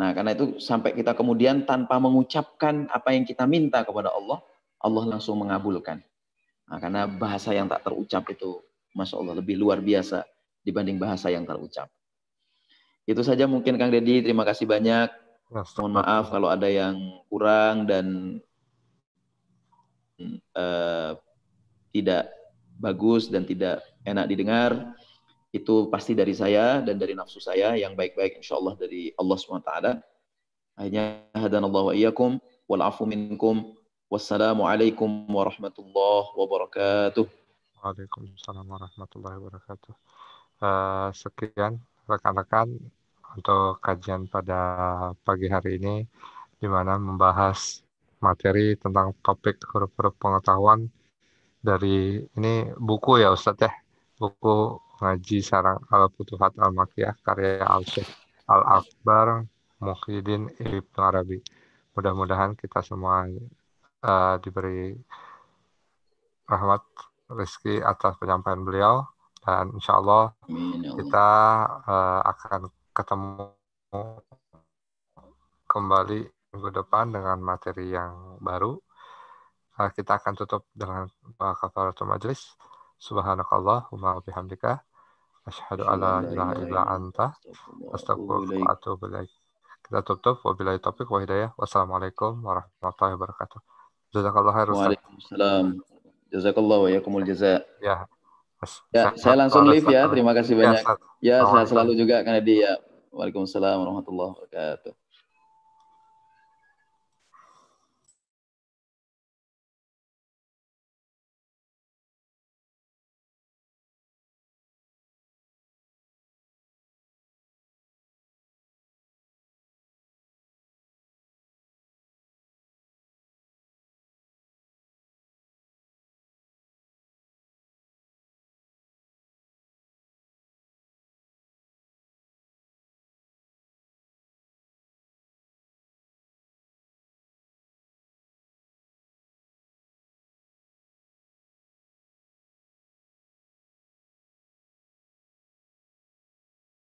Nah, karena itu sampai kita kemudian tanpa mengucapkan apa yang kita minta kepada Allah, Allah langsung mengabulkan. Nah, karena bahasa yang tak terucap itu, Masya Allah, lebih luar biasa dibanding bahasa yang terucap. Itu saja mungkin Kang Deddy, terima kasih banyak. Mohon maaf kalau ada yang kurang dan tidak bagus dan tidak enak didengar. Itu pasti dari saya dan dari nafsu saya. Yang baik-baik insyaAllah dari Allah SWT. Akhirnya hadanallahu wa iyyakum wal afu minkum. Wassalamualaikum warahmatullahi wabarakatuh. Waalaikumsalam warahmatullahi wabarakatuh. Sekian rekan-rekan untuk kajian pada pagi hari ini, di mana membahas materi tentang topik huruf-huruf pengetahuan dari ini buku ya Ustadz ya, buku Ngaji Sarang Al-Futuhat Al-Makkiyah karya Al-Syekh Al-Akbar Muhyiddin Ibnu Arabi. Mudah-mudahan kita semua diberi rahmat rezeki atas penyampaian beliau, dan insya Allah Amin ya Allah. kita akan ketemu kembali minggu depan dengan materi yang baru. Kita akan tutup dengan kafaratul majlis. Subhanakallahumma wa bihamdika asyhadu Asyhadu an alla la ilaha ilaha illa illa anta anta astaghfirullah wa atubu astaghfiruka wa ilaik. atubu ilaik. Kita tutup wabillahi taufiq wa hidayah. Wassalamualaikum warahmatullahi wabarakatuh. Jazakallah khair Ustaz. Waalaikumsalam. Jazakallah wa yakumul jaza. Ya, Ya, saya sehat langsung selalu live Ustaz. ya. Terima kasih Ya, banyak. Ustaz. Ya, sehat Assalamualaikum. selalu juga Kang Edi ya. Waalaikumsalam warahmatullahi wabarakatuh.